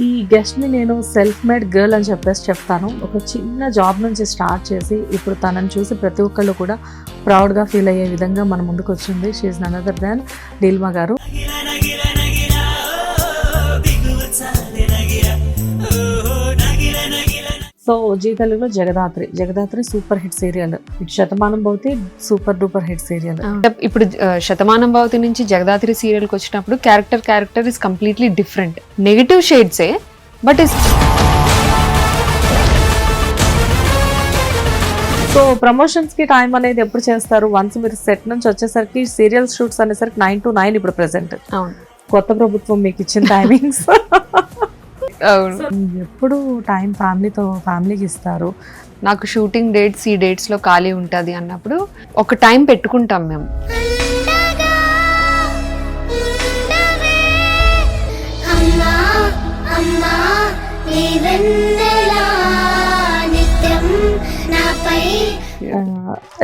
ఈ గెస్ట్ ని నేను సెల్ఫ్ మేడ్ గర్ల్ అని చెప్తాను. ఒక చిన్న జాబ్ నుంచి స్టార్ట్ చేసి ఇప్పుడు తనని చూసి ప్రతి ఒక్కళ్ళు కూడా ప్రౌడ్ గా ఫీల్ అయ్యే విధంగా మన ముందుకు వచ్చింది. She is none other than Neelima గారు. సో జీ తెలుగులో జగదాత్రి సూపర్ హిట్ సీరియల్. ఇటు Shatamanam Bhavati super duper hit serial. ఇప్పుడు శతమానం భవతి నుంచి జగదాత్రి సీరియల్ కి వచ్చినప్పుడు character is completely different. Negative షేడ్సే బట్ ఇస్. సో ప్రమోషన్స్ కి టైం అనేది ఎప్పుడు చేస్తారు? వన్స్ మీరు సెట్ నుంచి వచ్చేసరికి సీరియల్ షూట్స్ అనేసరికి 9 to 9 ఇప్పుడు ప్రెసెంట్. అవును, కొత్త ప్రభుత్వం మీకు ఇచ్చిన టైమింగ్స్. అవును. ఎప్పుడు టైం ఫ్యామిలీకి ఇస్తారు? నాకు షూటింగ్ డేట్స్ ఈ డేట్స్ లో ఖాళీ ఉంటది అన్నప్పుడు ఒక టైం పెట్టుకుంటాం మేము.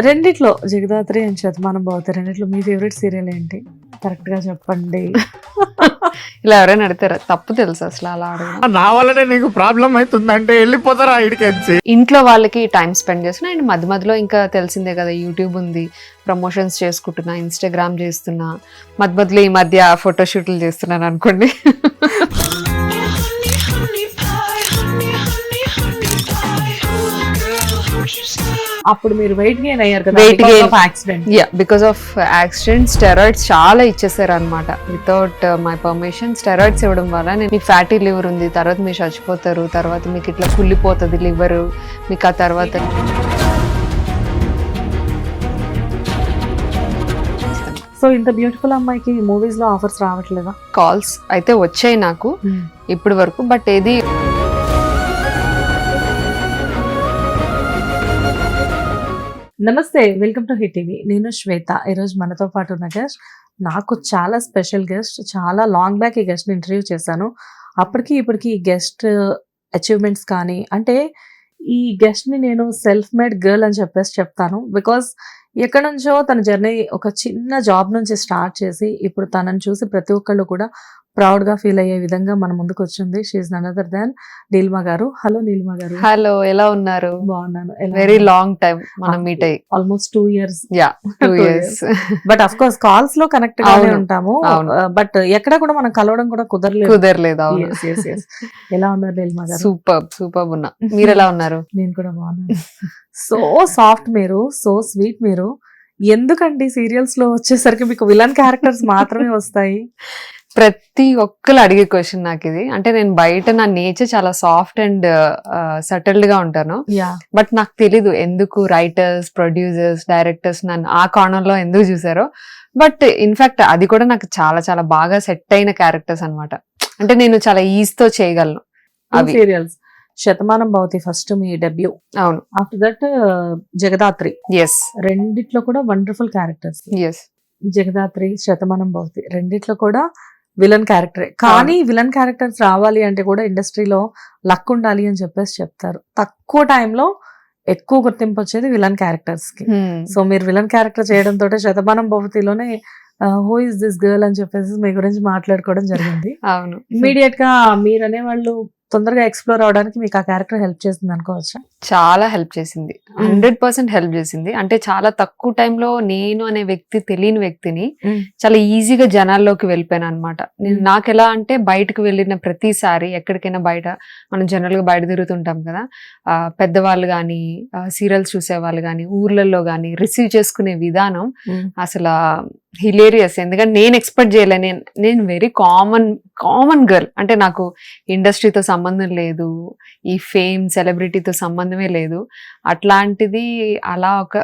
రెండిట్లో జగదాత్రి అండ్ శతమానం భవతి రెండిట్లో మీ ఫేవరెట్ సీరియల్ ఏంటి? కరెక్ట్ గా చెప్పండి. ఇలా ఎవరైనా అడిగారా? తప్పు తెలుసు అసలు అలా అడగడం. నా వల్లనే నీకు ప్రాబ్లం అవుతుందంటే వెళ్ళిపోతారా ఇడికెచ్చి. ఇంట్లో వాళ్ళకి టైం స్పెండ్ చేస్తున్నా అండ్ మధ్యలో ఇంకా తెలిసిందే కదా యూట్యూబ్ ఉంది, ప్రమోషన్స్ చేసుకుంటున్నా, ఇన్స్టాగ్రామ్ చేస్తున్నా, మధ్యలో ఈ మధ్య ఫోటోషూట్లు చేస్తున్నాను అనుకోండి. అప్పుడు మీరు వెయిట్ గెయిన్ అయ్యారు కదా? Weight gain accident. Because of accident steroids చాలా ఇచ్చేసారు అనమాట. వితౌట్ మై పర్మిషన్ స్టెరాయిడ్స్ ఇవ్వడం వల్ల మీకు ఫ్యాటీ లివర్ ఉంది, తర్వాత మీరు చచ్చిపోతారు, తర్వాత మీకు ఇట్లా కుళ్ళిపోతుంది లివర్, మీకు ఆ తర్వాత సో ఇంత బ్యూటిఫుల్ అమ్మాయికి మూవీస్ లో ఆఫర్స్ రావట్లేదా? కాల్స్ అయితే వచ్చాయి నాకు ఇప్పటి వరకు, బట్ ఏది నమస్తే, వెల్కమ్ టు హిట్ టీవీ. నేను శ్వేత. ఈరోజు మనతో పాటు ఉన్న గెస్ట్ నాకు చాలా స్పెషల్ గెస్ట్. చాలా లాంగ్ బ్యాక్ ఈ గెస్ట్ని ఇంటర్వ్యూ చేశాను. అప్పటికి ఇప్పటికి ఈ గెస్ట్ అచీవ్మెంట్స్ కానీ, అంటే ఈ గెస్ట్ని నేను సెల్ఫ్ మేడ్ గర్ల్ అని చెప్తాను. బికాస్ ఎక్కడి నుంచో తన జర్నీ ఒక చిన్న జాబ్ నుంచి స్టార్ట్ చేసి ఇప్పుడు తనని చూసి ప్రతి ఒక్కళ్ళు కూడా ప్రౌడ్ గా ఫీల్ అయ్యే విధంగా మన ముందుకు వచ్చింది. She is none other than Neelima గారు. హలో నీలిమ గారు. హలో, ఎలా ఉన్నారు? బాగున్నాను. వెరీ లాంగ్ టైం మనం మీట్ అయ్యి. Almost 2 years. 2 years. But of course calls లో కనెక్ట్ గానే ఉంటాము, బట్ ఎక్కడ కూడా మనం కలవడం కూడా కుదరలేదు. ఎలా ఉన్నారు నీలిమ గారు? సూపర్ ఉన్నా. మీరు ఎలా ఉన్నారు? నేను కూడా బాగున్నాను. సో సాఫ్ట్ మీరు, సో స్వీట్ మీరు. ఎందుకండి సీరియల్స్ లో వచ్చేసరికి మీకు విలన్ క్యారెక్టర్స్ మాత్రమే వస్తాయి? ప్రతి ఒక్కరు అడిగే క్వశ్చన్ నాకు ఇది. అంటే నేను బయట నా నేచర్ చాలా సాఫ్ట్ అండ్ సటిల్డ్ గా ఉంటాను, బట్ నాకు తెలీదు ఎందుకు రైటర్స్, ప్రొడ్యూసర్స్, డైరెక్టర్స్ నన్ను ఆ కోణంలో ఎందుకు చూసారో. బట్ ఇన్ఫాక్ట్ అది కూడా నాకు చాలా చాలా బాగా సెట్ అయిన క్యారెక్టర్స్ అన్నమాట. అంటే నేను చాలా ఈజ్ తో చేయగలను అవి. సీరియల్స్ శతమానం భవతి ఫస్ట్ మీ డెబ్యూ. అవును. After that Jagadhatri. ఎస్. రెండిట్లో కూడా wonderful characters. Yes. Jagadhatri, Shatamanam Bhavathi రెండిట్లో కూడా విలన్ క్యారెక్టరే. కానీ విలన్ క్యారెక్టర్స్ రావాలి అంటే కూడా ఇండస్ట్రీలో లక్ ఉండాలి అని చెప్తారు. తక్కువ టైంలో ఎక్కువ గుర్తింపు వచ్చేది విలన్ క్యారెక్టర్స్ కి. సో మీరు విలన్ క్యారెక్టర్ చేయడంతో శతమానం భవతిలోనే హూ ఇస్ దిస్ గర్ల్ అని చెప్పేసి మీ గురించి మాట్లాడుకోవడం జరిగింది. అవును. ఇమీడియట్ గా మీరు అనేవాళ్ళు తొందరగా ఎక్స్ప్లోర్ అవడానికి మీకు ఆ క్యారెక్టర్ హెల్ప్ చేసింది అనుకోవచ్చా? చాలా హెల్ప్ చేసింది, 100% హెల్ప్ చేసింది. అంటే చాలా తక్కువ టైంలో నేను అనే వ్యక్తి, తెలియని వ్యక్తిని చాలా ఈజీగా జనాల్లోకి వెళ్ళిపోయాను అనమాట. నాకు ఎలా అంటే బయటకు వెళ్ళిన ప్రతిసారి ఎక్కడికైనా బయట మనం జనరల్ గా బయట తిరుగుతుంటాం కదా, పెద్దవాళ్ళు కానీ, సీరియల్స్ చూసే వాళ్ళు కానీ, ఊర్లలో కానీ రిసీవ్ చేసుకునే విధానం అసలు హిలేరియస్. ఎందుకంటే నేను ఎక్స్పెక్ట్ చేయలే. నేను వెరీ కామన్ గర్ల్. అంటే నాకు ఇండస్ట్రీతో సంబంధం లేదు, ఈ ఫేమ్ సెలబ్రిటీతో సంబంధమే లేదు. అట్లాంటిది అలా ఒక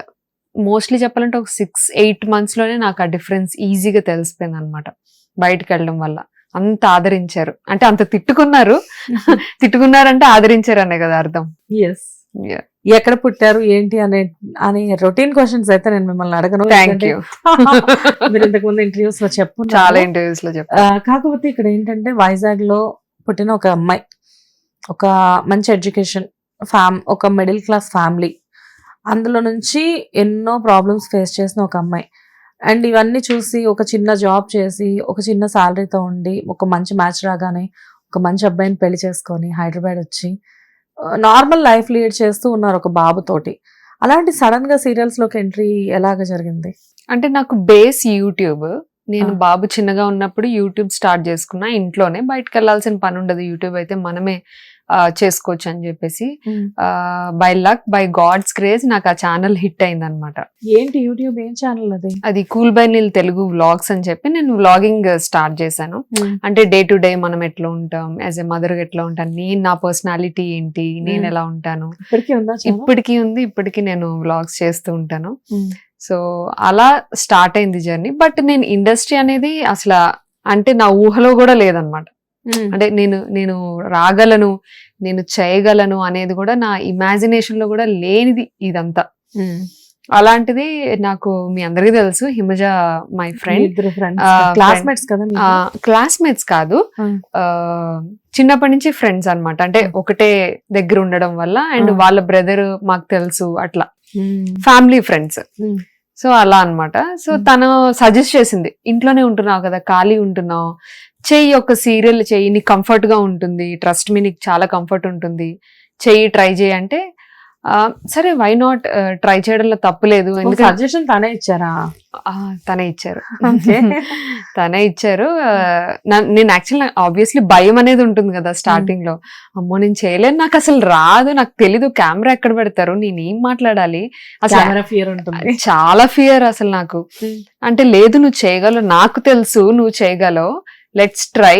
మోస్ట్లీ చెప్పాలంటే ఒక 6-8 months లోనే నాకు ఆ డిఫరెన్స్ ఈజీగా తెలిసిపోయింది అనమాట. బయటకు వెళ్ళడం వల్ల అంత ఆదరించారు. అంటే అంత తిట్టుకున్నారంటే ఆదరించారు అనే కదా అర్థం. ఎక్కడ పుట్టారు ఏంటి అనే రొటీన్ క్వశ్చన్స్ అయితే నేను మిమ్మల్ని అడగను. మీరు ఇంతకు ముందు ఇంటర్వ్యూస్ లో చాలా ఇంటర్వ్యూస్ లో కాకపోతే ఇక్కడ ఏంటంటే వైజాగ్ లో పుట్టిన ఒక అమ్మాయి, ఒక మంచి ఎడ్యుకేషన్ ఒక మిడిల్ క్లాస్ ఫ్యామిలీ, అందులో నుంచి ఎన్నో ప్రాబ్లమ్స్ ఫేస్ చేసిన ఒక అమ్మాయి, అండ్ ఇవన్నీ చూసి ఒక చిన్న జాబ్ చేసి ఒక చిన్న శాలరీతో ఉండి ఒక మంచి మ్యాచ్ రాగానే ఒక మంచి అబ్బాయిని పెళ్లి చేసుకొని హైదరాబాద్ వచ్చి నార్మల్ లైఫ్ లీడ్ చేస్తూ ఉన్నారు ఒక బాబుతోటి. అలాంటి సడన్ గా సీరియల్స్ లోకి ఎంట్రీ ఎలాగ జరిగింది? అంటే నాకు బేస్ యూట్యూబ్. నేను ఆ. బాబు చిన్నగా ఉన్నప్పుడు యూట్యూబ్ స్టార్ట్ చేసుకున్నా ఇంట్లోనే. బయటకు వెళ్ళాల్సిన పని ఉండదు, యూట్యూబ్ అయితే మనమే చేసుకోవచ్చు అని చెప్పేసి by luck by God's grace నాకు ఆ ఛానల్ హిట్ అయింది అనమాట. ఏంటి యూట్యూబ్ ఏం ఛానల్ అది? అది cool by Neel Telugu vlogs అని చెప్పి నేను వ్లాగింగ్ స్టార్ట్ చేశాను. అంటే డే టు డే మనం ఎట్లా ఉంటాం, యాజ్ ఎ మదర్ ఎట్లా ఉంటాను, నేను నా పర్సనాలిటీ ఏంటి, నేను ఎలా ఉంటాను, ఇప్పటికీ ఉందా channel? ఇప్పటికీ ఉంది. ఇప్పటికీ నేను వ్లాగ్స్ చేస్తూ ఉంటాను. సో అలా స్టార్ట్ అయింది జర్నీ. బట్ నేను ఇండస్ట్రీ అనేది అసలు అంటే నా ఊహలో కూడా లేదనమాట. అంటే నేను రాగలను, నేను చేయగలను అనేది కూడా నా ఇమాజినేషన్ లో కూడా లేనిది ఇదంతా. అలాంటిది నాకు మీ అందరికీ తెలుసు, హిమజ మై ఫ్రెండ్, క్లాస్మేట్స్ కదా మీరు? క్లాస్మేట్స్ కాదు, చిన్నప్పటి నుంచి ఫ్రెండ్స్ అన్నమాట. అంటే ఒకటే దగ్గర ఉండడం వల్ల అండ్ వాళ్ళ బ్రదర్ మాకు తెలుసు, అట్లా ఫ్యామిలీ ఫ్రెండ్స్. సో అలా అన్నమాట. సో తను సజెస్ట్ చేసింది, ఇంట్లోనే ఉంటున్నావు కదా, ఖాళీ ఉంటున్నావు, చెయ్యి, ఒక సీరియల్ చెయ్యి, నీకు కంఫర్ట్ గా ఉంటుంది, ట్రస్ట్ మీ, నీకు చాలా కంఫర్ట్ ఉంటుంది, చెయ్యి, ట్రై చేయి అంటే సరే వై నాట్, ట్రై చేయడంలో తప్పులేదు. సజెషన్ తనే ఇచ్చారా? తనే ఇచ్చారు. తనే ఇచ్చారు. నేను యాక్చువల్లీ ఆబ్వియస్లీ భయం అనేది ఉంటుంది కదా స్టార్టింగ్ లో, అమ్మో నేను చేయలేను, నాకు అసలు రాదు, నాకు తెలీదు కెమెరా ఎక్కడ పెడతారు, నేను ఏం మాట్లాడాలి, అసలు ఫియర్ ఉంటుంది, చాలా ఫియర్ అసలు నాకు. అంటే లేదు నువ్వు చేయగలవు, నాకు తెలుసు నువ్వు చేయగలవు, లెట్స్ ట్రై,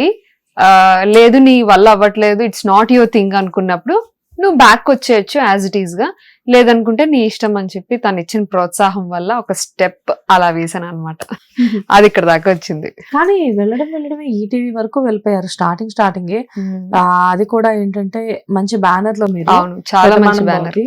లేదు నీ వల్ల అవ్వట్లేదు, ఇట్స్ నాట్ యువర్ థింగ్ అనుకున్నప్పుడు నువ్వు బ్యాక్ వచ్చేయచ్చు యాజ్ ఇట్ ఈస్ గా, లేదనుకుంటే నీ ఇష్టం అని చెప్పి తను ఇచ్చిన ప్రోత్సాహం వల్ల ఒక స్టెప్ అలా వేసాను అనమాట. అది ఇక్కడ దాకా వచ్చింది. కానీ వెళ్ళడమే ఈటీవీ వరకు వెళ్ళిపోయారు స్టార్టింగ్. అది కూడా ఏంటంటే మంచి బ్యానర్ లో మీరు. అవును, చాలా మంచి బ్యానర్,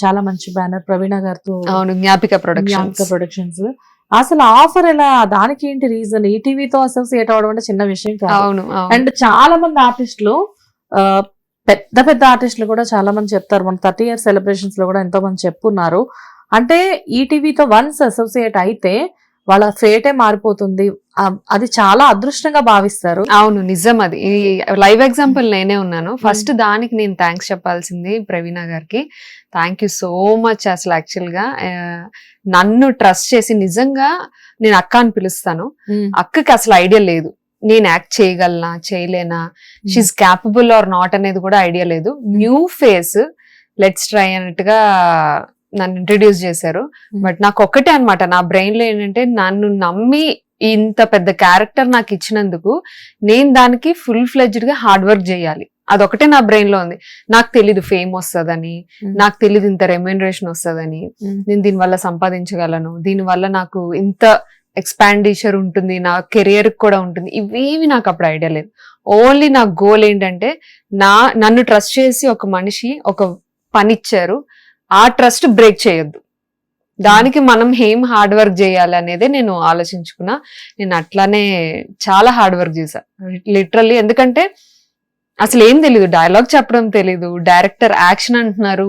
చాలా మంచి బ్యానర్ ప్రవీణ గారితో. అవును, జ్ఞాపిక ప్రొడక్షన్స్. అసలు ఆఫర్ ఎలా, దానికి ఏంటి రీజన్? ఈటీవీతో అసోసియేట్ అవడం అంటే చిన్న విషయం కాదు. అవును. అండ్ చాలా మంది ఆర్టిస్టులు, పెద్ద పెద్ద ఆర్టిస్టులు కూడా చాలా మంది చెప్తారు, మన 30 years సెలబ్రేషన్స్ లో కూడా ఎంతో మంది చెప్పున్నారు. అంటే ఈటీవీతో వన్స్ అసోసియేట్ అయితే వాళ్ళ ఫేటే మారిపోతుంది, అది చాలా అదృష్టంగా భావిస్తారు. అవును, నిజం. అది లైవ్ ఎగ్జాంపుల్ నేనే ఉన్నాను. ఫస్ట్ దానికి నేను థ్యాంక్స్ చెప్పాల్సింది ప్రవీణ గారికి. Thank you so much. అసలు యాక్చువల్ గా నన్ను ట్రస్ట్ చేసి, నిజంగా నేను అక్క అని పిలుస్తాను, అక్కకి అసలు ఐడియా లేదు నేను యాక్ట్ చేయగలనా చేయలేనా, షీఈ్ క్యాపబుల్ ఆర్ నాట్ అనేది కూడా ఐడియా లేదు. న్యూ ఫేస్, లెట్స్ ట్రై అన్నట్టుగా నన్ను ఇంట్రడ్యూస్ చేశారు. బట్ నాకు ఒక్కటే అనమాట నా బ్రెయిన్ లో ఏంటంటే, నన్ను నమ్మి ఇంత పెద్ద క్యారెక్టర్ నాకు ఇచ్చినందుకు నేను దానికి ఫుల్ ఫ్లెడ్జ్డ్ గా హార్డ్ వర్క్ చేయాలి, అదొకటే నా బ్రెయిన్ లో ఉంది. నాకు తెలీదు ఫేమ్ వస్తుందని, నాకు తెలీదు ఇంత రెమ్యూనరేషన్ వస్తుందని, నేను దీనివల్ల సంపాదించగలను, దీనివల్ల నాకు ఇంత ఎక్స్పాండిచర్ ఉంటుంది, నా కెరియర్ కూడా ఉంటుంది, ఇవేమి నాకు అప్పుడు ఐడియా లేదు. ఓన్లీ నా గోల్ ఏంటంటే, నన్ను ట్రస్ట్ చేసి ఒక మనిషి ఒక పని ఇచ్చారు, ఆ ట్రస్ట్ బ్రేక్ చేయొద్దు, దానికి మనం ఏం హార్డ్ వర్క్ చేయాలి అనేది నేను ఆలోచించుకున్నా. నేను అట్లానే చాలా హార్డ్ వర్క్ చేశా లిటరల్లీ. ఎందుకంటే అసలు ఏం తెలీదు, డైలాగ్ చెప్పడం తెలీదు, డైరెక్టర్ యాక్షన్ అంటున్నారు,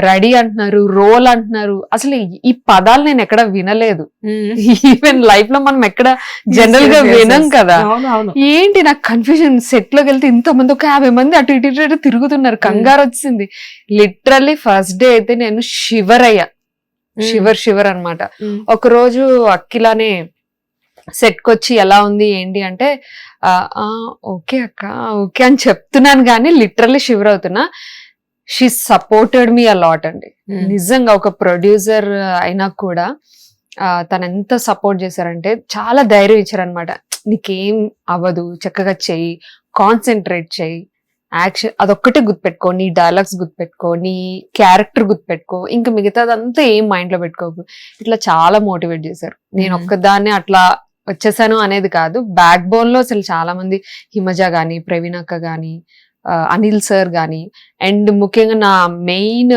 రెడీ అంటున్నారు, రోల్ అంటున్నారు, అసలు ఈ పదాలు నేను ఎక్కడ వినలేదు. ఈవెన్ లైఫ్ లో మనం ఎక్కడ జనరల్ గా వినం కదా. ఏంటి నాకు కన్ఫ్యూజన్, సెట్ లోకి వెళ్తే ఇంతమంది ఒక 50 మంది అటు ఇటు తిరుగుతున్నారు, కంగారు వచ్చింది లిటరల్లీ. ఫస్ట్ డే అయితే నేను షివర్ అయ్యా, షివర్ అనమాట. ఒక రోజు అక్కిలానే సెట్ కొచ్చి ఎలా ఉంది ఏంటి అంటే, ఓకే అక్క ఓకే అని చెప్తున్నాను కానీ లిటరల్లీ షివర్ అవుతున్నా. She supported me a lot అండి, నిజంగా. ఒక ప్రొడ్యూసర్ అయినా కూడా తను ఎంత సపోర్ట్ చేశారంటే, చాలా ధైర్యం ఇచ్చారనమాట. నీకేం అవ్వదు, చక్కగా చెయ్యి, కాన్సన్ట్రేట్ చెయ్యి, యాక్షన్ అదొక్కటే గుర్తుపెట్టుకో, నీ డైలాగ్స్ గుర్తుపెట్టుకో, నీ క్యారెక్టర్ గుర్తుపెట్టుకో, ఇంకా మిగతాదంతా ఏం మైండ్ లో పెట్టుకోకు, ఇట్లా చాలా మోటివేట్ చేశారు. నేను ఒక్కదాన్ని అట్లా వచ్చేసాను అనేది కాదు, బ్యాక్ బోన్ లో అసలు చాలా మంది, హిమజ గాని, ప్రవీణ అక్క గాని, అనిల్ సార్ గాని, అండ్ ముఖ్యంగా నా మెయిన్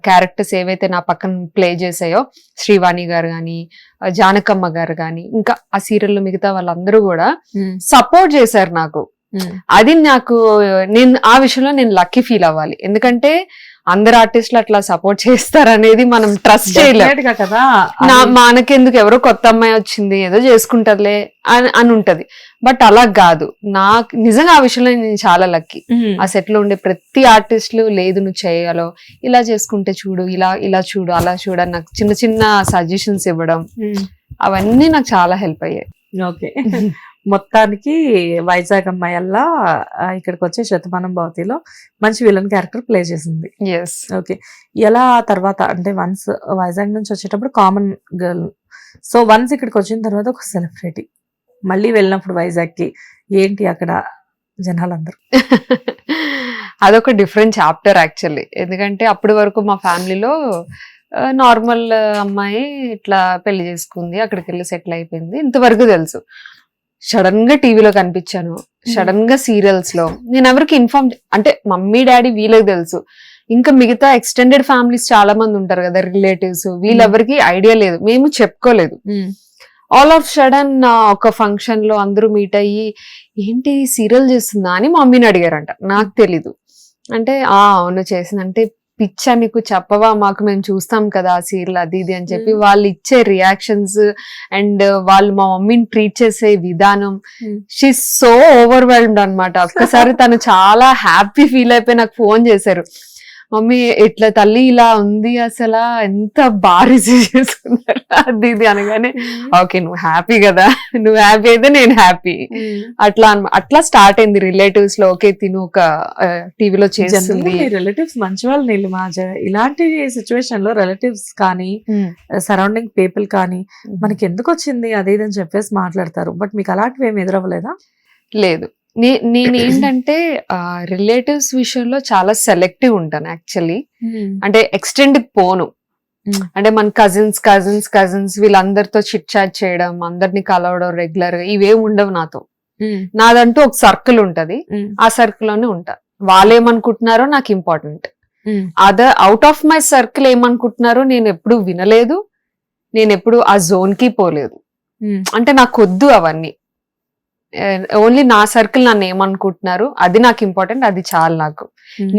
క్యారెక్టర్స్ ఏవైతే నా పక్కన ప్లే చేసాయో, శ్రీవాణి గారు గాని, జానకమ్మ గారు గాని, ఇంకా ఆ సీరియల్లో మిగతా వాళ్ళందరూ కూడా సపోర్ట్ చేశారు నాకు. అది నాకు, నేను ఆ విషయంలో నేను లక్కీ ఫీల్ అవ్వాలి. ఎందుకంటే అందరు ఆర్టిస్టులు అట్లా సపోర్ట్ చేస్తారనేది మనం ట్రస్ట్ చేయలేం. Definitely గా కదా. మనకెందుకు ఎవరో కొత్త అమ్మాయి వచ్చింది ఏదో చేసుకుంటదిలే అని ఉంటది. బట్ అలా కాదు. నాకు నిజంగా ఆ విషయంలో నేను చాలా లక్కీ. ఆ సెట్ లో ఉండే ప్రతి ఆర్టిస్టులు లేదు నువ్వు చేయగలవు, ఇలా చేసుకుంటే చూడు, ఇలా చూడు, అలా చూడు అని నాకు చిన్న చిన్న సజెషన్స్ ఇవ్వడం, అవన్నీ నాకు చాలా హెల్ప్ అయ్యాయి. ఓకే. మొత్తానికి వైజాగ్ అమ్మాయల్లా ఇక్కడికి వచ్చే శతమానం భవతిలో మంచి విలన్ క్యారెక్టర్ ప్లే చేసింది. ఎస్. ఓకే. ఎలా తర్వాత అంటే వన్స్ వైజాగ్ నుంచి వచ్చేటప్పుడు కామన్ గర్ల్, సో వన్స్ ఇక్కడికి వచ్చిన తర్వాత ఒక సెలబ్రిటీ, మళ్ళీ వెళ్ళినప్పుడు వైజాగ్కి ఏంటి అక్కడ జనాలందరూ? అదొక డిఫరెంట్ చాప్టర్ యాక్చువల్లీ. ఎందుకంటే అప్పటి వరకు మా ఫ్యామిలీలో నార్మల్ అమ్మాయి ఇట్లా పెళ్లి చేసుకుంది, అక్కడికి వెళ్ళి సెటిల్ అయిపోయింది, ఇంతవరకు తెలుసు. సడన్ గా టీవీలో కనిపించాను, సడన్ గా సీరియల్స్ లో. నేను ఎవరికి ఇన్ఫార్మ్ అంటే మమ్మీ డాడీ వీళ్ళకి తెలుసు, ఇంకా మిగతా ఎక్స్టెండెడ్ ఫ్యామిలీస్ చాలా మంది ఉంటారు కదా రిలేటివ్స్, వీళ్ళెవరికి ఐడియా లేదు, మేము చెప్పుకోలేదు. ఆల్ ఆఫ్ సడన్ ఒక ఫంక్షన్ లో అందరూ మీట్ అయ్యి ఏంటి సీరియల్ చేస్తుందా అని మమ్మీని అడిగారంట. నాకు తెలీదు. అంటే అవును చేసిందంటే, పిచ్చా నీకు చెప్పవా, మాకు మేము చూస్తాం కదా ఆ సీరియల్ అది ఇది అని చెప్పి వాళ్ళు ఇచ్చే రియాక్షన్స్ అండ్ వాళ్ళు మా మమ్మీని ట్రీట్ చేసే విధానం, షీ సో ఓవర్వెల్మ్డ్ అన్నమాట. ఒక్కసారి తను చాలా హ్యాపీ ఫీల్ అయిపోయి నాకు ఫోన్ చేశారు, మమ్మీ ఇట్లా తల్లి ఇలా ఉంది, అసలు ఎంత బాగా రిసీవ్ చేసుకున్నారు అది ఇది అనగానే ఓకే నువ్వు హ్యాపీ కదా, నువ్వు హ్యాపీ అయితే నేను హ్యాపీ. అట్లా స్టార్ట్ అయింది రిలేటివ్స్ లో. ఓకే తిను ఒక టీవీలో చేస్తుంది. రిలేటివ్స్ మంచి వాళ్ళు నీళ్ళు మా ఇలాంటి సిచ్యువేషన్ లో రిలేటివ్స్ కానీ సరౌండింగ్ పీపుల్ కానీ మనకి ఎందుకు వచ్చింది అది ఇది అని చెప్పేసి మాట్లాడతారు. బట్ మీకు అలాంటివి ఏమి ఎదురవ్వలేదా? లేదు. నేనేంటంటే రిలేటివ్స్ విషయంలో చాలా సెలెక్టివ్ ఉంటాను యాక్చువల్లీ. అంటే ఎక్స్టెండ్ పోను. అంటే మన కజిన్స్ వీళ్ళందరితో చిట్ చాట్ చేయడం, అందరినీ కలవడం రెగ్యులర్ గా ఇవేం ఉండవు నాతో. నాదంటూ ఒక సర్కిల్ ఉంటది, ఆ సర్కిల్ లోనే ఉంటా. వాళ్ళు ఏమనుకుంటున్నారో నాకు important. Out of my circle ఏమనుకుంటున్నారో నేను ఎప్పుడు వినలేదు, నేను ఎప్పుడు ఆ జోన్ కి పోలేదు. అంటే నాకు వద్దు అవన్నీ. ఓన్లీ నా సర్కిల్ నన్ను ఏమనుకుంటున్నారు అది నాకు ఇంపార్టెంట్, అది చాలు నాకు.